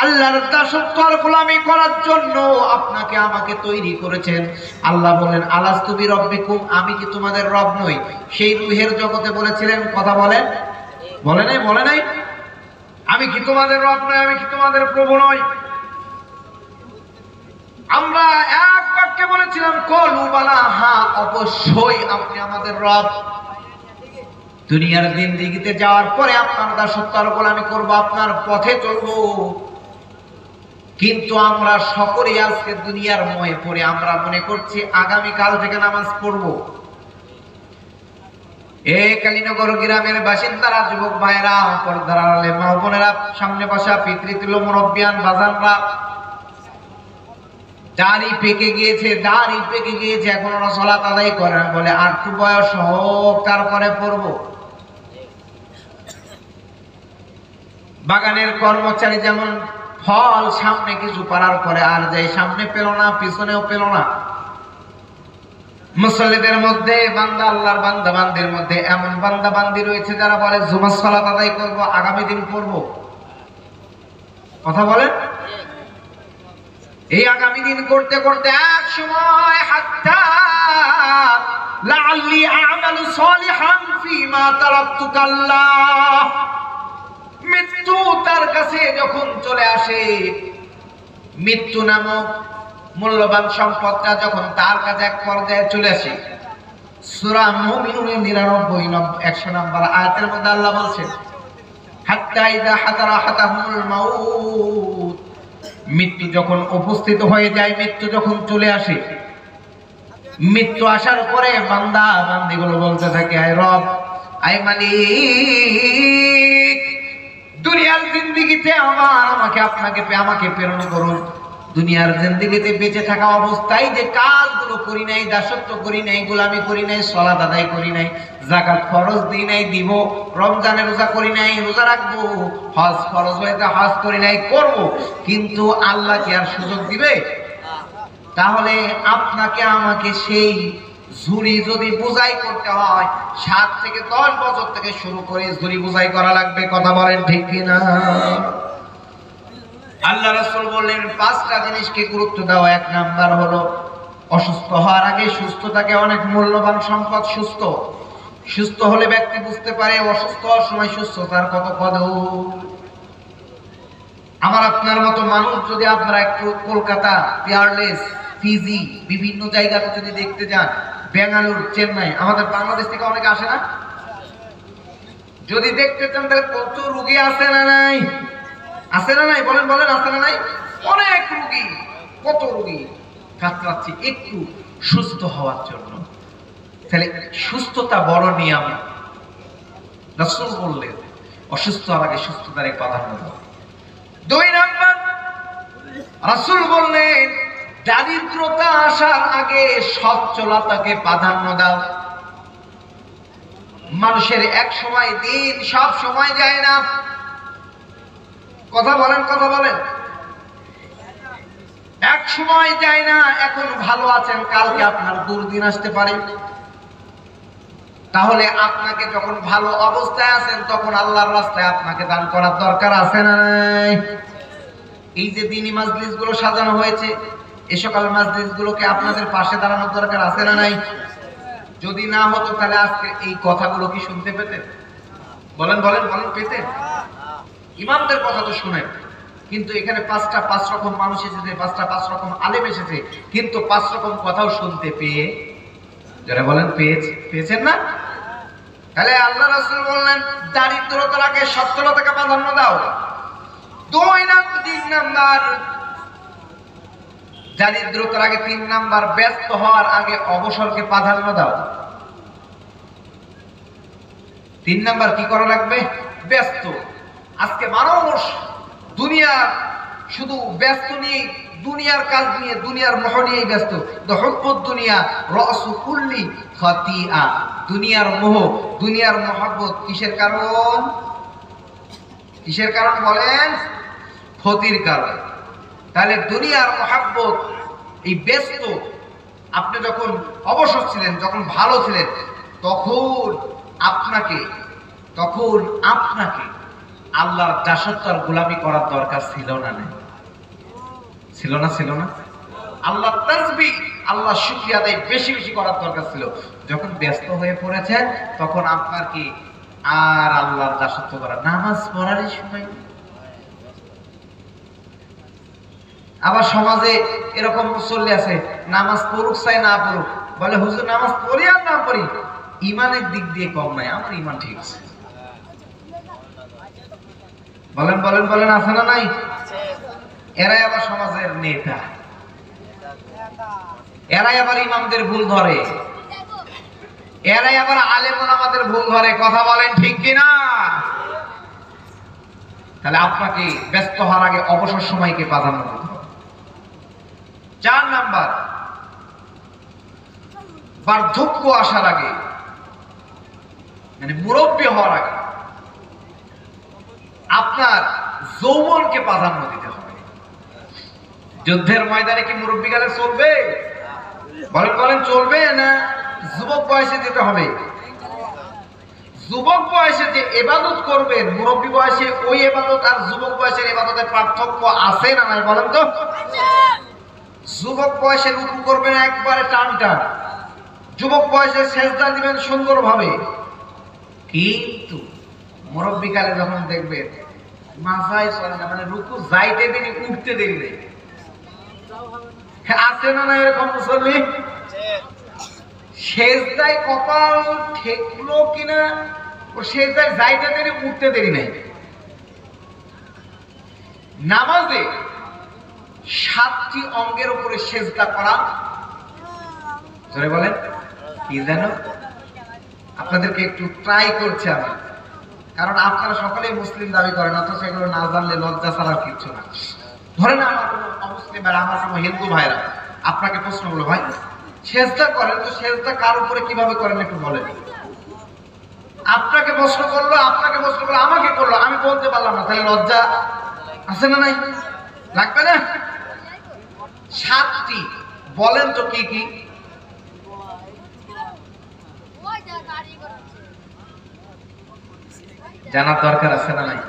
আল্লাহর দাসত্ব আর গোলামি করার জন্য আপনাকে আমাকে তৈরি করেছেন। আল্লাহ বলেন আলাস্তু বিরাব্বিকুম, আমি কি তোমাদের রব নই? সেই রূহের জগতে বলেছিলেন, কথা বলেন, বলে নাই? বলে নাই? আমি কি তোমাদের রব নই? আমি কি তোমাদের প্রভু নই? আমরা এক বাক্যে বলেছিলাম কলু বালা, হ্যাঁ অবশ্যই আপনি আমাদের রব। দুনিয়ার জিন্দেগিতে যাওয়ার পরে আপনার দাসত্ব আর গোলামি করবো, আপনার পথে চলবো। কিন্তু আমরা সকলেই আজকে দুনিয়ার মোহে পড়ে আমরা মনে করছি আগামীকাল থেকে নামাজ পড়বো। এই কালীনগর গ্রামের বাসিন্দারা, যুবক ভাইরা, পর্দার আড়ালে মা বোনেরা, সামনে বসা পিতৃতুল্য মুরব্বিয়ান বাজানরা, দাড়ি পেকে গিয়েছে, দাড়ি পেকে গিয়েছে, এখন ওরা সালাত আদায় করে না, বলে আর একটু বয়স হোক তারপরে পড়বো। বাগানের কর্মচারী যেমন ফল সামনে কিছু পারার পরে আর যাই সামনে পেল না, পিছনেও পেল না। মুসল্লিদের মধ্যে, বান্দা আল্লাহর বান্দা বান্দির মধ্যে এমন বান্দা বান্দি রয়েছে যারা বলে জুমার সালাত আদায় করবো, আগামী দিন পড়বো। কথা বলেন? এই আগামী দিন করতে করতে এক সময় হাত্তা লাআল্লি আ'মালু সালিহান ফীমা তারাকতু কাল্লা, মৃত্যু তার কাছে যখন চলে আসে, মৃত্যু নামক মূল্যবান সম্পদটা যখন তার কাছে এক পর্যায়ে চলে আসে, সূরা মুমিনুনের 99-100 নম্বর আয়াতের মধ্যে আল্লাহ বলছেন হাত্তা ইযা হাদারা হাতাহুমুল মাউত, মৃত্যু যখন উপস্থিত হয়ে যায়, মৃত্যু যখন চলে আসে, মৃত্যু আসার পরে বান্দা বান্দিগুলো বলতে থাকে আয় রব, আয় মালিক, দুনিয়ার জিন্দেগিতে আমাকে প্রেরণ করুন। দুনিয়ার জিন্দেগিতে বেঁচে থাকা অবস্থায় যে কাজগুলো করি নাই, দাসত্ব করি নাই, গোলামি করি নাই, সালাত আদায় করি নাই, যাকাত ফরজ দিই নাই, দিব, রমজানে রোজা করি নাই, রোজা রাখবো, হজ ফরজ হয়েছে হজ করি নাই, করব, কিন্তু আল্লাহ কি আর সুযোগ দিবে? তাহলে আপনাকে আমাকে সেই ঝুরি যদি বোঝাই করতে হয় 7 থেকে 10 বছর থেকে শুরু করে ঝুরি বোঝাই করা লাগবে। কথা বলেন ঠিক কিনা? আল্লাহ রাসূল বললেন 5টা জিনিসকে গুরুত্ব দাও। 1 নাম্বার হলো অসুস্থ হওয়ার আগে, সুস্থতাকে অনেক মূল্যবান সম্পদ। সুস্থ হলে ব্যক্তি বুঝতে পারে অসুস্থ হওয়ার সময় সুস্থতার কত কদর। আমার আপনার মতো মানুষ যদি আপনারা একটু কলকাতা, পিয়ারলেস, ফিজি, বিভিন্ন জায়গাতে যদি দেখতে যান, বেঙ্গালুরু, চেন্নাই, আমাদের বাংলাদেশ থেকে অনেকে আসে না? যদি দেখতে চান তাহলে কত রোগী আছে না নাই? আছে না নাই? বলেন বলেন, আছে না নাই? অনেক রোগী, কত রোগী কাতরাচ্ছে একটু সুস্থ হওয়ার জন্য। তাহলে সুস্থতা বড় নিয়ামত। রাসূল বললেন অসুস্থ হওয়ার আগে সুস্থতার প্রাধান্য দাও। 2 নাম্বার, রাসূল বললেন দারিদ্রতা আসার আগে সচ্ছলতাকে প্রাধান্য দাও। মানুষের এক সময় দিন সব সময় যায় না। কথা বলেন, কথা বলেন। এক সময় যায় না। এখন ভালো আছেন, কালকে আপনার দুর্দিন আসতে পারে। তাহলে আপনাকে যখন ভালো অবস্থায় আছেন তখন আল্লাহর রাস্তায় আপনাকে দান করার দরকার আছে না নাই? এই যে দ্বীনি মাজলিস গুলো সাজানো হয়েছে, এই সকল মাজলিস গুলোকে আপনাদের পাশে দাঁড়ানোর দরকার আছে না নাই? যদি না হতো তাহলে আজকে এই কথাগুলো কি শুনতে পেতেন? বলেন বলেন বলেন, পেতেন? ইমামদের কথা তো শুনেন, কিন্তু এখানে পাঁচ রকম মানুষ এসেছে, পাঁচ রকম আলেম এসেছে, কিন্তু 5 রকম কথাও শুনতে পেয়ে, যারা বলেন পেয়েছেন না? তাহলে আল্লাহ রাসূল বললেন দারিদ্রতার আগে সচ্ছলতাকে প্রাধান্য দাও। 3 নাম্বার, দারিদ্রতার আগে 3 নাম্বার, ব্যস্ত হওয়ার আগে অবসরকে প্রাধান্য দাও। 3 নাম্বার কি করা লাগবে? ব্যস্ত। আজকে মানুষ দুনিয়ার শুধু ব্যস্ত নিয়ে, দুনিয়ার কাজ নিয়ে, দুনিয়ার মোহ নিয়েই ব্যস্ত। হুব্বুদ দুনিয়া রাসু কুল্লি খাতিআ। দুনিয়ার মোহ, দুনিয়ার মহব্বত কিসের কারণ? কিসের কারণ বলেন? ক্ষতির কারণ। তাহলে দুনিয়ার মহব্বত, এই ব্যস্ত, আপনি যখন অবসর ছিলেন, যখন ভালো ছিলেন, তখন আপনাকে আল্লাহর দাসত্ব আর গোলামি করার দরকার ছিল না? ছিল না? আল্লাহর তাসবিহ, আল্লাহর শুকরিয়া আদায় বেশি বেশি করার দরকার ছিল। যখন ব্যস্ত হয়ে পড়েছেন তখন আপনার কি আর আল্লাহর দাসত্ব করা, নামাজ পড়ারই সময় নেই। আবার সমাজে এরকম মুসল্লি আছে, নামাজ পড়ুক চাই না পড়ুক, বলে হুজুর নামাজ পড়ি আর না পড়ি ইমানের দিক দিয়ে কম নাই, আমার ইমান ঠিক আছে। বলেন বলেন বলেন, আছে না নাই? এরাই আবার সমাজের নেতা, এরাই আবার ইমামদের ভুল ধরে, এরাই আবার আলেম ওলামাদের ভুল ধরে। কথা বলেন ঠিক কিনা? তাহলে আপনাকে ব্যস্ত হওয়ার আগে অবসর সময়কে প্রাধান্য দিতে হবে। 4 নাম্বার, বার্ধক্য আসার আগে, মানে মুরব্বী হওয়ার আগে আপনার যৌবনকে প্রাধান্য দিতে হবে। যুদ্ধের ময়দানে কি মুরব্বী কালে চলবে? বলেন বলেন, চলবে না যুবক বয়সে যেতে হবে? যুবক বয়সে যে ইবাদত করবেন, মুরব্বী বয়সে ওই ইবাদত আর যুবক বয়সের ইবাদতের পার্থক্য আছে না নাই বলেন তো? যুবক বয়সে রুকু করবেন একবারে টান টান, যুবক বয়সে সেজদা দিবেন সুন্দরভাবে, কিন্তু মুরব্বী কালে যখন দেখবেন মাথায় চলে না, মানে রুকু যাইতে দেরি উঠতে দেরি নেই। আছে না এরকম মুসল্লি? সেজদায় কপাল ঠেকলো কিনা, ও সেজদায় যাইতে দেরি উঠতে দেরি নেই। নামাজে 7টি অঙ্গের উপরে সেজদা করা, জোরে বলেন কি জানো? আপনাদেরকে একটু ট্রাই করছি আমি, কারণ আপনারা সকলেই মুসলিম দাবি করেন, অথচ এগুলো না জানলে লজ্জা ছাড়ার কিছু না। ধরেন আমার কোনো অমুসলিম ভাইরা, আমার কোনো হিন্দু ভাইরা আপনাকে প্রশ্ন করলো, ভাই সেজদা করেন তো সেজদা কার উপরে কিভাবে করেন একটু বলেন। আপনাকে প্রশ্ন করলো, আমাকে করলো, আমি বলতে পারলাম না, তাহলে লজ্জা আছে না নাই? লাগবে না? 7টি বলেন তো কি কি? জানার দরকার আছে না নাই?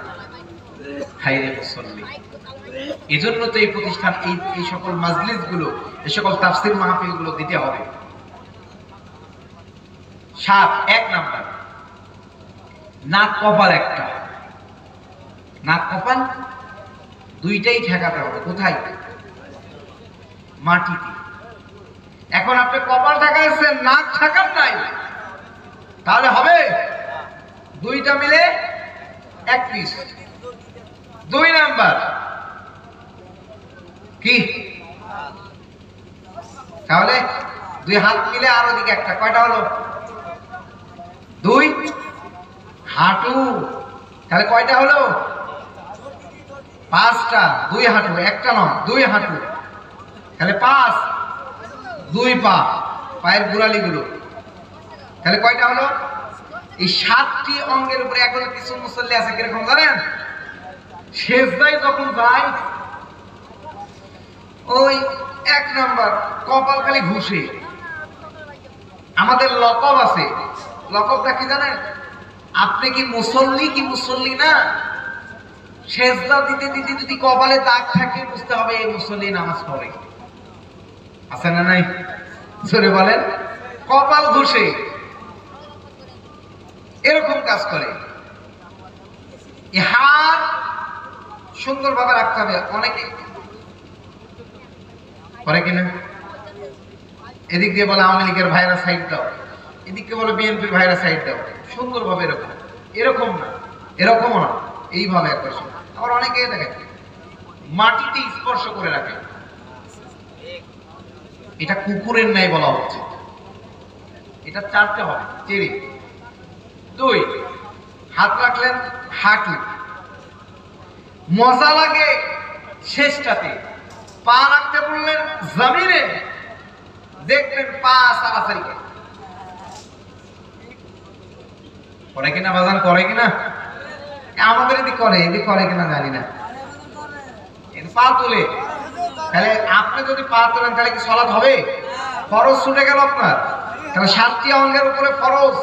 হায়রে মুসল্লি, এজন্য তো এই প্রতিষ্ঠান, এই সকল মাজলিস গুলো, এই সকল তাফসীর মাহফিল গুলো দিতে হবে। 1 নাম্বার, নাক কপাল একটা, নাক কপাল দুইটাই ঠেকাতে হবে। কোথায়? মাটিতে। এখন আপনি কপাল ঠেকাইছেন, নাক ঠেকান নাই, তাহলে হবে? দুইটা মিলে 1 পিস। 2 নাম্বার কি? তাহলে 2 হাত মিলে আর ওদিকে একটা, কয়টা হলো? 2 হাঁটু। তাহলে কয়টা হলো? 5টা। 2 হাঁটু, একটা নয়, 2 হাঁটু, তাহলে 5। 2 পা, পায়ের গোড়ালি গুলো, তাহলে কয়টা হলো? এই 7টি অঙ্গের উপরে। এখন কিছু মুসল্লি আছে কিরকম জানেন? সেজদায় যখন যায় ওই 1 নাম্বার কপাল খালি ঘুষে। আমাদের লকব আছে, লকবটা কি জানেন? আপনি কি মুসল্লি কি মুসল্লি না? সেজদা দিতে দিতে যদি কপালে দাগ থাকে বুঝতে হবে এই মুসল্লি নামাজ পড়ে। আছে না নাই? জোরে বলেন। কপাল ঘষে এরকম কাজ করে। হাত সুন্দরভাবে রাখতে হবে। অনেকে করে কিনা এদিক দিয়ে বলে আওয়ামী লীগের ভাইরা সাইড দাও, এদিকে বলে বিএনপির ভাইরা সাইড দাও। সুন্দরভাবে এরকম, এরকম না, এরকমও না, এইভাবে একটা। আবার অনেকে দেখেন মাটিতে স্পর্শ করে রাখে, এটা কুকুরের ন্যায় বলা হচ্ছে। এটা চারটে হবে চেরি। 2 হাত রাখলেন হাঁটু, মজা লাগে শেষটাতে। পা রাখতে বললেন জমিনে, দেখবেন পা সারাসারি করে কিনা বাজান, করে কিনা? আমাদের এদিকে করে, এদিকে করে কিনা জানি না। পা তোলে, তাহলে আপনি যদি পা তোলেন তাহলে কি সালাত হবে? ফরজ ছুটে গেল আপনার। তাহলে 7টি অঙ্গের উপরে ফরজ।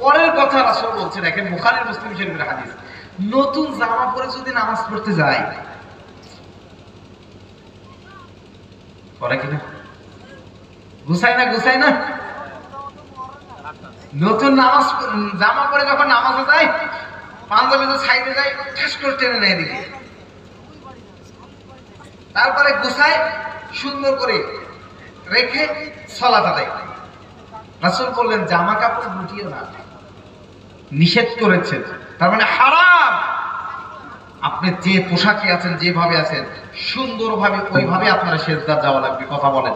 পরের কথা রাসূল বলছে, দেখেন বুখারী মুসলিম শরীফের হাদিস, নতুন জামা পরে যদি নামাজ পড়তে যায়, করে কিনা? গুছায় না, গুছায় না? নতুন নামাজ জামা পরে যখন নামাজে যায়, পাঞ্জাবি তো সাইডে যায়, ঠাস করে টেনে নেয় এদিকে, তারপরে গুছায় সুন্দর করে রেখে সালাত আদায়। রাসূল বললেন জামা কাপড় গুটিও না, নিষেধ করেছেন। তার মানে হারাম। আপনি যে পোশাকে আছেন, যেভাবে আছেন, সুন্দরভাবে ওইভাবে আপনার সেজদা যাওয়া লাগবে। কথা বলেন।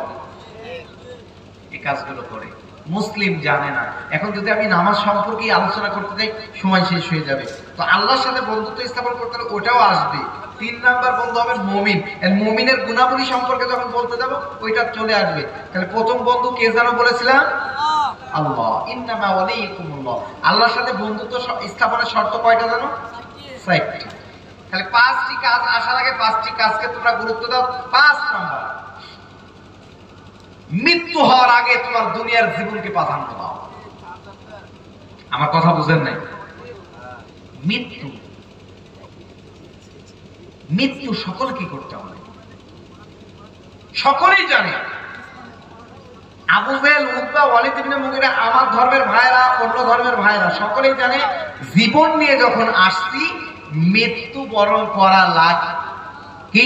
এই কাজগুলো করে মুসলিম জানে না। এখন যদি আমি নামাজ সম্পর্কে আলোচনা করতে যাই, সময় শেষ হয়ে যাবে। তো আল্লাহর সাথে বন্ধুত্ব স্থাপন করতে হলে ওটাও আসবে। 3 নাম্বার বন্ধু হবে মুমিন। এর মুমিনের গুণাবলী সম্পর্কে যখন বলতে যাব, ওইটা চলে আসবে। তাহলে প্রথম বন্ধু কে জানো বলেছিলাম? আল্লাহ। ইন্নামা ওয়ালিকুমুল্লাহ। আল্লাহর সাথে বন্ধুত্ব স্থাপনের শর্ত কয়টা জানো? 4টি। তাহলে 5টি কাজ আসার আগে 5টি কাজকে তোমরা গুরুত্ব দাও। 5 নাম্বার, মৃত্যু হওয়ার আগে তোমার দুনিয়ার জীবনকে প্রাধান্য দাও। আমার কথা বুঝেন নাই? মৃত্যু, মৃত্যু সকলকে করতে হবে, সকলেই জানে। আবু জেহেল, উতবা, ওয়ালিদ ইবনে মুগীরা, আমার ধর্মের ভাইরা, অন্য ধর্মের ভাইরা, সকলেই জানে জীবন নিয়ে যখন আসছি মৃত্যু বরণ করা লাগে। কি?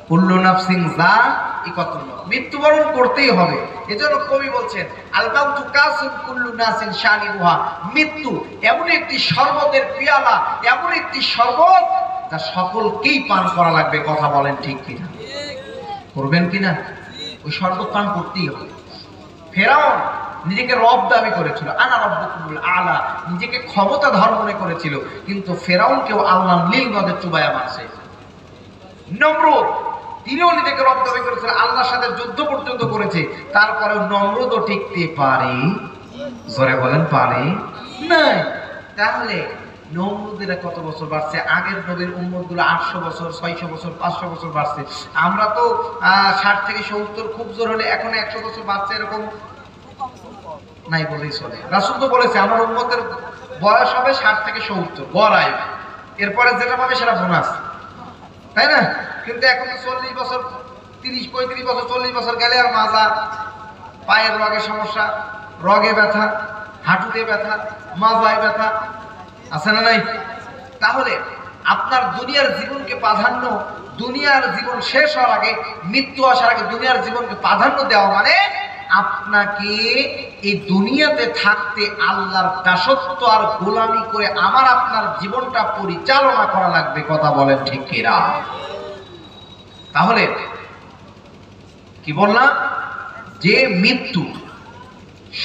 কুল্লু নাফসিন যায়িকাতুল মাউত, মৃত্যুবরণ করতেই হবে। এজন্য কবি বলছেন আল মাউতু কাসুন কুল্লু নাসিন শারিবুহা, মৃত্যু এমন একটি শরবতের পিয়ালা, এমন একটি শরবত যা সকলকেই পান করা লাগবে। কথা বলেন ঠিক কিনা? করবেন কিনা? ওই শরবত পান করতেই হবে। ফেরাউন নিজেকে রব দাবি করেছিল, আনা রব্বুকুমুল আলা, নিজেকে ক্ষমতাধর মনে করেছিল, কিন্তু ফেরাউনকেও আল্লাহ নীল নদে চুবায়া মারছে। নমরুদ তিনিও নিজেকে রব দাবি করেছিল, আল্লাহর সাথে যুদ্ধ পর্যন্ত করেছে, তারপরেও নমরুদও টিকতে পারে? জোরে বলেন, পারে না। তাহলে নমরুদেরা কত বছর বাড়ছে? আগের নবীর উম্মতগুলো 800 বছর, 600 বছর, 500 বছর বাড়ছে। আমরা তো 60 থেকে 70, খুব জোর হলে এখন 100 বছর বাড়ছে, এরকম নাই বলেই চলে। রাসূল তো বলেছে আমার উম্মতের বয়স হবে 60 থেকে 70 গড় আয়ু, এরপরে যেটা পাবে সেটা বোনাস, তাই না? কিন্তু এখন 40 বছর, 30, 35 বছর, 40 বছর গেলে আর মাজা, পায়ের রগের সমস্যা, রগে ব্যথা, হাঁটুতে ব্যথা, মাজায় ব্যথা, আছে না নাই? তাহলে আপনার দুনিয়ার জীবনকে প্রাধান্য, দুনিয়ার জীবন শেষ হওয়ার আগে, মৃত্যু আসার আগে দুনিয়ার জীবনকে প্রাধান্য দেওয়া মানে আপনাকে এই দুনিয়াতে থাকতে আল্লাহর দাসত্ব আর গোলামি করে আমার আপনার জীবনটা পরিচালনা করা লাগবে। কথা বলেন ঠিক কিনা? তাহলে কি বললাম? যে মৃত্যু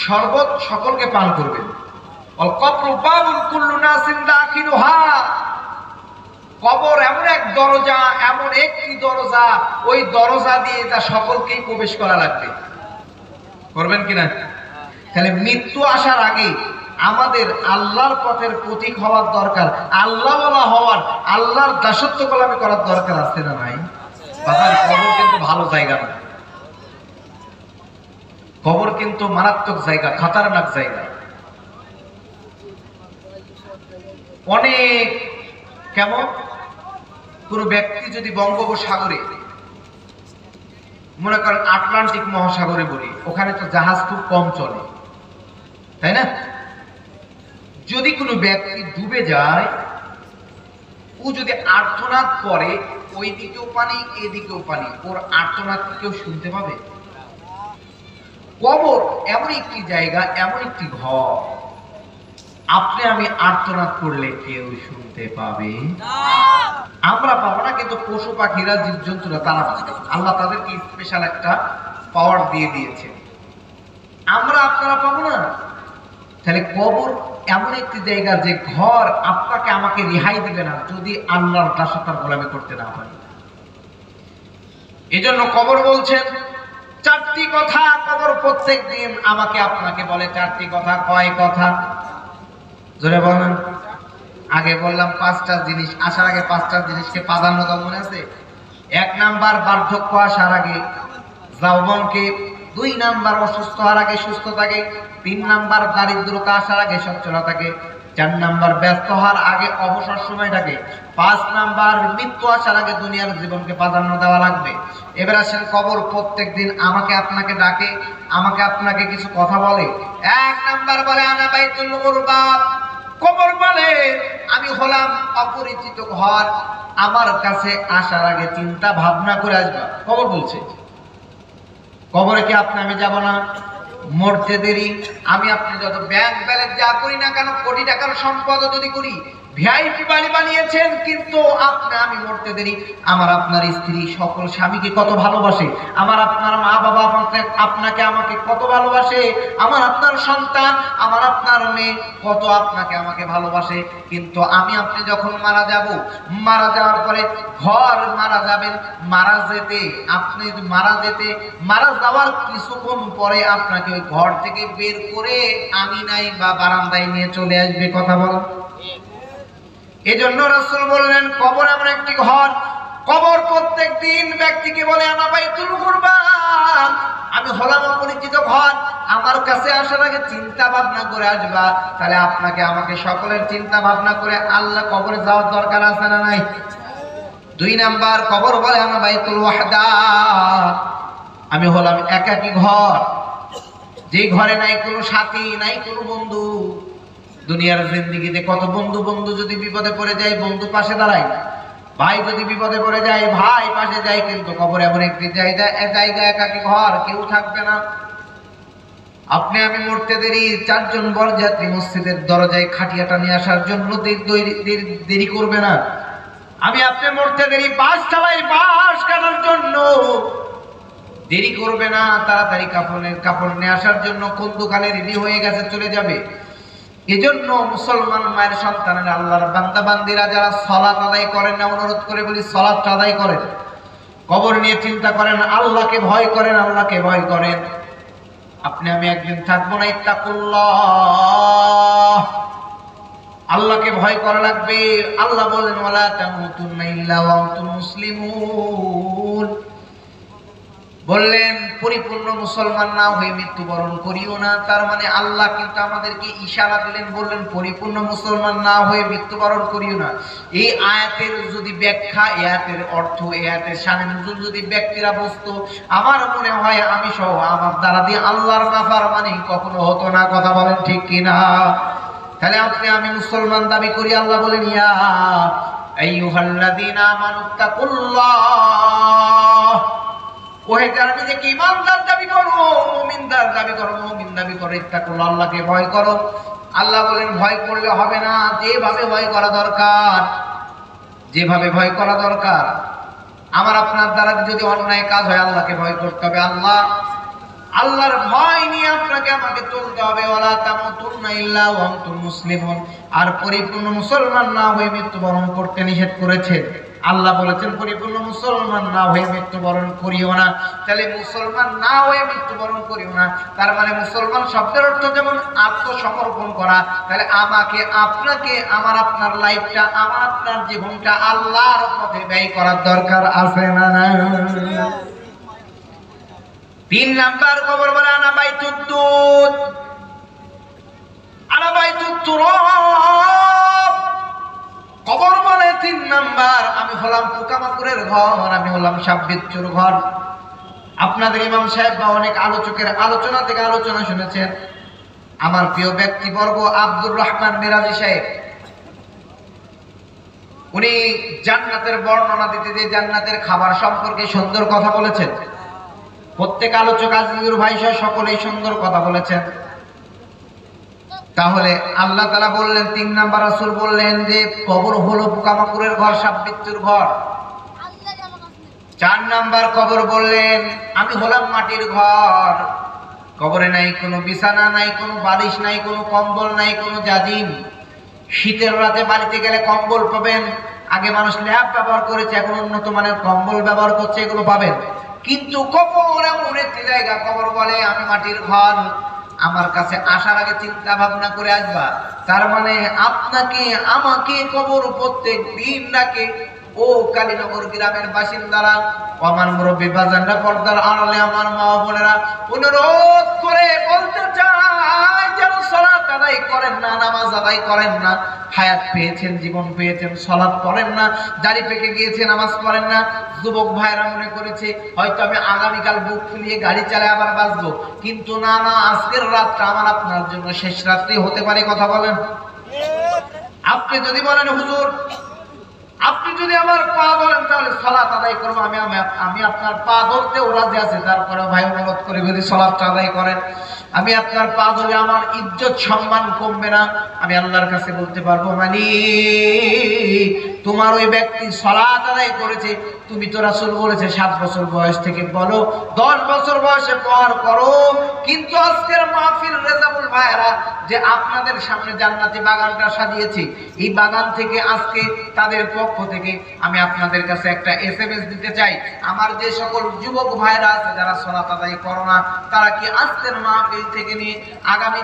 শরবত সকলকে পান করবেন। কবর এমন এক দরজা, এমন একটি দরজা, ওই দরজা দিয়ে তা সকলকেই প্রবেশ করা লাগবে। করবেন কিনা? তাহলে মৃত্যু আসার আগে আমাদের আল্লাহর পথের পথিক হওয়ার দরকার, আল্লাহওয়ালা হওয়ার, আল্লাহর দাসত্ব গোলামি করার দরকার আছে না নাই? বাবার কবর কিন্তু ভালো জায়গা না, কবর কিন্তু মারাত্মক জায়গা, খতরনাক জায়গা। অনেক কেমন কোন ব্যক্তি যদি বঙ্গোপসাগরে মনে করেন আটলান্টিক মহাসাগরে বলি, ওখানে তো জাহাজ খুব কম চলে, তাই না? যদি কোনো ব্যক্তি ডুবে যায়, ও যদি আর্তনাদ করে, ওই দিকেও পানি এদিকেও পানি, ওর আর্তনাদ কেউ শুনতে পাবে? কবর এমন একটি জায়গা, এমন একটি ঘর, আপনি আমি আর্তনাদ করলে কেউ শুনতে পাবে? আমরা পাবো না, কিন্তু পশু পাখিরা, জীবজন্তুরা তারা পাবে। আল্লাহ তাদেরকে স্পেশাল একটা পাওয়ার দিয়ে দিয়েছে, আমরা আপনারা পাবো না। তাহলে কবর এমন একটি জায়গা যে ঘর আপনাকে আমাকে রেহাই দিবে না যদি আল্লাহর দাসত্ব তার গোলামি করতে না পারি। এজন্য কবর বলছেন চারটি কথা। কবর প্রত্যেক দিন আমাকে আপনাকে বলে চারটি কথা। কয় কথা? জোরে বলেন। আগে বললাম পাঁচটা জিনিস, আসার আগে পাঁচটা জিনিসকে প্রাধান্য দাও, মনে আছে? 1 নাম্বার বার্ধক্য আসার আগে যৌবনকে, 2 নাম্বার অসুস্থ হওয়ার আগে সুস্থতাকে, 3 নাম্বার দারিদ্রতা আসার আগে সচ্ছলতাকে, 4 নাম্বার ব্যস্ত হওয়ার আগে অবসর সময়টাকে, 5 নাম্বার মৃত্যু আসার আগে দুনিয়ার জীবনকে প্রাধান্য দেওয়া লাগবে। এবার আসেন, কবর প্রত্যেক দিন আমাকে আপনাকে ডাকে, আমাকে আপনাকে কিছু কথা বলে। 1 নাম্বার বলে আনা বাইতুল গুরবাত। কবর বলে আমি হলাম অপরিচিত ঘর, আমার কাছে আসার আগে চিন্তা ভাবনা করে আসবা। কবর বলছে কবরে কি আপনি আমি যাব না? মরতে দেরি। আমি আপনি যত ব্যাংক ব্যালেন্স যা করি না কেন, কোটি টাকার সম্পদ যদি করি, ভিআইপি বাড়ি বানিয়েছেন, কিন্তু আপনি আমি মরতে দেরি। আমার আপনার স্ত্রী সকল স্বামীকে কত ভালোবাসে, আমার আপনার মা বাবা আপনাকে আমাকে কত ভালোবাসে, আমার আপনার সন্তান, আমার আপনার মেয়ে কত আপনাকে আমাকে ভালোবাসে। কিন্তু আমি আপনি যখন মারা যাব, মারা যাওয়ার পরে ঘর মারা যাবেন, মারা যেতে আপনি মারা যাওয়ার কিছুক্ষণ পরে আপনাকে ওই ঘর থেকে বের করে আমি নাই বা বারান্দায় নিয়ে চলে আসবে। কথা বল। এজন্য রাসূল বললেন কবর এমন একটি ঘর, কবর প্রত্যেক দিন ব্যক্তিকে বলে আনা বাইতুল গুরবাত, আমি হলাম অপরিচিত ঘর, আমার কাছে আসার আগে চিন্তা ভাবনা করে আসবা। তাহলে আপনাকে আমাকে সকলের চিন্তা ভাবনা করে আল্লাহ কবরে যাওয়ার দরকার আছে না নাই? 2 নাম্বার, কবর বলে আনা বাইতুল ওয়াহদা, আমি হলাম একাকী ঘর, যে ঘরে নাই কোনো সাথী, নাই কোনো বন্ধু। দুনিয়ার জিন্দেগিতে কত বন্ধু, বন্ধু যদি বিপদে পড়ে যায় বন্ধু পাশে দাঁড়ায়, ভাই যদি বিপদে পড়ে যায় ভাই পাশে যায়, কিন্তু কবর এমন একটি জায়গা, একাকী ঘর, কেউ থাকবে না। আপনি আমি মরতে দেরি, 4 জন বরযাত্রী মসজিদের দরজায় খাটিয়াটা নিয়ে আসার জন্য দেরি করবে না। আমি আপনি মরতে দেরি, বাস চালাই বাস কাটার জন্য দেরি করবে না। তাড়াতাড়ি কাপড় নিয়ে আসার জন্য কোন দোকানে রেডি হয়ে গেছে, চলে যাবে। এজন্য মুসলমান মায়ের সন্তানেরা, আল্লাহর বান্দা বান্দিরা যারা সালাত আদায় করেন না, অনুরোধ করে বলি সালাত আদায় করেন। কবর নিয়ে চিন্তা করেন, আল্লাহকে ভয় করেন, আল্লাহকে ভয় করেন। আপনি আমি একদিন থাকবো না, ইত্তাকুল্লাহ, আল্লাহকে ভয় করা লাগবে। আল্লাহ বলেন ওয়ালা তামুতুন্না ইল্লা ওয়া আনতুম মুসলিমুন, বললেন পরিপূর্ণ মুসলমান না হয়ে মৃত্যুবরণ করিও না। তার মানে আল্লাহ কিন্তু আমাদেরকে ইশারা দিলেন, বললেন পরিপূর্ণ মুসলমান না হয়ে মৃত্যুবরণ করিও না। এই আয়াতের যদি ব্যাখ্যা, এই আয়াতের অর্থ, এই আয়াতের শানে নুজুল যদি ব্যক্তিরা বুঝতো, আমার মনে হয় আমি সহ আমার দ্বারা দিয়ে আল্লাহর নাফরমানি কখনো হতো না। কথা বলেন ঠিক কিনা? তাহলে আপনি আমি মুসলমান দাবি করি, আল্লাহ বলেন ইয়া আইয়ুহাল্লাযীনা আমানুত্তাকুল্লাহ, ওহে যারা নিজেকে ইমানদার দাবি করো, মুমিনদার দাবি করো, মুমিন দাবি করো, ইত্তাকুল্লাহ, আল্লাহকে ভয় করো। আল্লাহ বলেন ভয় করলে হবে না, যেভাবে ভয় করা দরকার, যেভাবে ভয় করা দরকার। আমার আপনার দ্বারা যদি অন্যায় কাজ হয়, আল্লাহকে ভয় করতে হবে। আল্লাহর ভয় নিয়ে আপনাকে আমাকে চলতে হবে। ওয়ালা তামুতুন্না ইল্লা ওয়া আনতুম মুসলিমুন, আর পরিপূর্ণ মুসলমান না হয়ে মৃত্যুবরণ করতে নিষেধ করেছেন। আল্লাহ বলেছেন পরিপূর্ণ মুসলমান না হয়ে মৃত্যুবরণ করিও না। তাহলে মুসলমান না হয়ে মৃত্যুবরণ করিও না, তার মানে মুসলমান শব্দের অর্থ যেমন আত্মসমর্পণ করা। তাহলে আমাকে আপনাকে, আমার আপনার লাইফটা, আমার আপনার জীবনটা আল্লাহর পথে ব্যয় করার দরকার আছে না? 3 নাম্বার, কবর বলে আনা বাইতুদ দুদ, আনা বাইতুত তুরাব, কবর বলে 3 নাম্বার, আমি হলাম পোকামাকড়ের ঘর, আমি হলাম সাপ বিচ্ছুর ঘর। আপনাদের ইমাম সাহেব বা অনেক আলোচকের আলোচনা থেকে আলোচনা শুনেছেন। আমার প্রিয় ব্যক্তিবর্গ আব্দুর রহমান মিরাজি সাহেব, উনি জান্নাতের বর্ণনা দিতে যে জান্নাতের খাবার সম্পর্কে সুন্দর কথা বলেছেন। প্রত্যেক আলোচক আজিজুর ভাই সহ সকলেই সুন্দর কথা বলেছেন। তাহলে আল্লাহ তাআলা বললেন 3 নাম্বার, রাসূল বললেন যে কবর হলো পোকামাকড়ের ঘর, সাপ বিচ্ছুর ঘর। 4 নাম্বার কবর বললেন আমি হলাম মাটির ঘর। কবরে নাই কোনো বিছানা, নাই কোনো বালিশ, নাই কোনো কম্বল, নাই কোনো জাজিম। শীতের রাতে বাড়িতে গেলে কম্বল পাবেন। আগে মানুষ ল্যাপ ব্যবহার করেছে, এখন উন্নত মানের কম্বল ব্যবহার করছে, এগুলো পাবেন। কিন্তু কবর এমন একটি জায়গা, কবর বলে আমি মাটির ঘর, আমার কাছে আসার আগে চিন্তা ভাবনা করে আসবা। তার মানে আপনাকে আমাকে কবর প্রত্যেক দিন ডাকে। ও কালীনগর গ্রামের বাসিন্দারা, আমার মুরব্বী বাজানরা, পর্দার আড়ালে আমার মা বোনেরা, অনুরোধ করে বলতে চাই যেন সালাত আদায় করেন না, নামাজ আদায় করেন না। হায়াত পেয়েছেন, জীবন পেয়েছেন, সালাত পড়েন না, দাড়ি পেকে গিয়েছে, নামাজ পড়েন না। যুবক ভাইরা মনে করেছে হয়তো আমি আগামীকাল বুক ফুলিয়ে গাড়ি চালায় আবার বাঁচবো, কিন্তু না, আজকের রাতটা আমার আপনার জন্য শেষ রাত্রি হতে পারে। কথা বলেন। আপনি যদি বলেন হুজুর আপনি যদি আমার পা ধরেন তাহলে সালাত আদায় করবো, আমি আপনার পা ধরতেও রাজি আছি, তারপরে ভাই অনুরোধ করে যদি সালাতটা আদায় করেন, আমি আপনার পা ধরে আমার ইজ্জত সম্মান কমবে না। আমি আল্লাহর কাছে বলতে পারবো মালিক তোমার ওই ব্যক্তি সালাত আদায় করেছে, তুমি তো রাসূল বলেছে 7 বছর বয়স থেকে বলো 10 বছর বয়সে পার করো। কিন্তু আজকের মাহফিল রেজাবুল ভাইরা যে আপনাদের সামনে জান্নাতি বাগানটা সাজিয়েছি, এই বাগান থেকে আজকে তাদের পক্ষ থেকে আমি আপনাদের কাছে একটা SMS দিতে চাই। আমার যে সকল যুবক ভাইরা আছে যারা সালাত আদায় করো না, তারা কি আজকের মাহফিল থেকে নিয়ে আগামী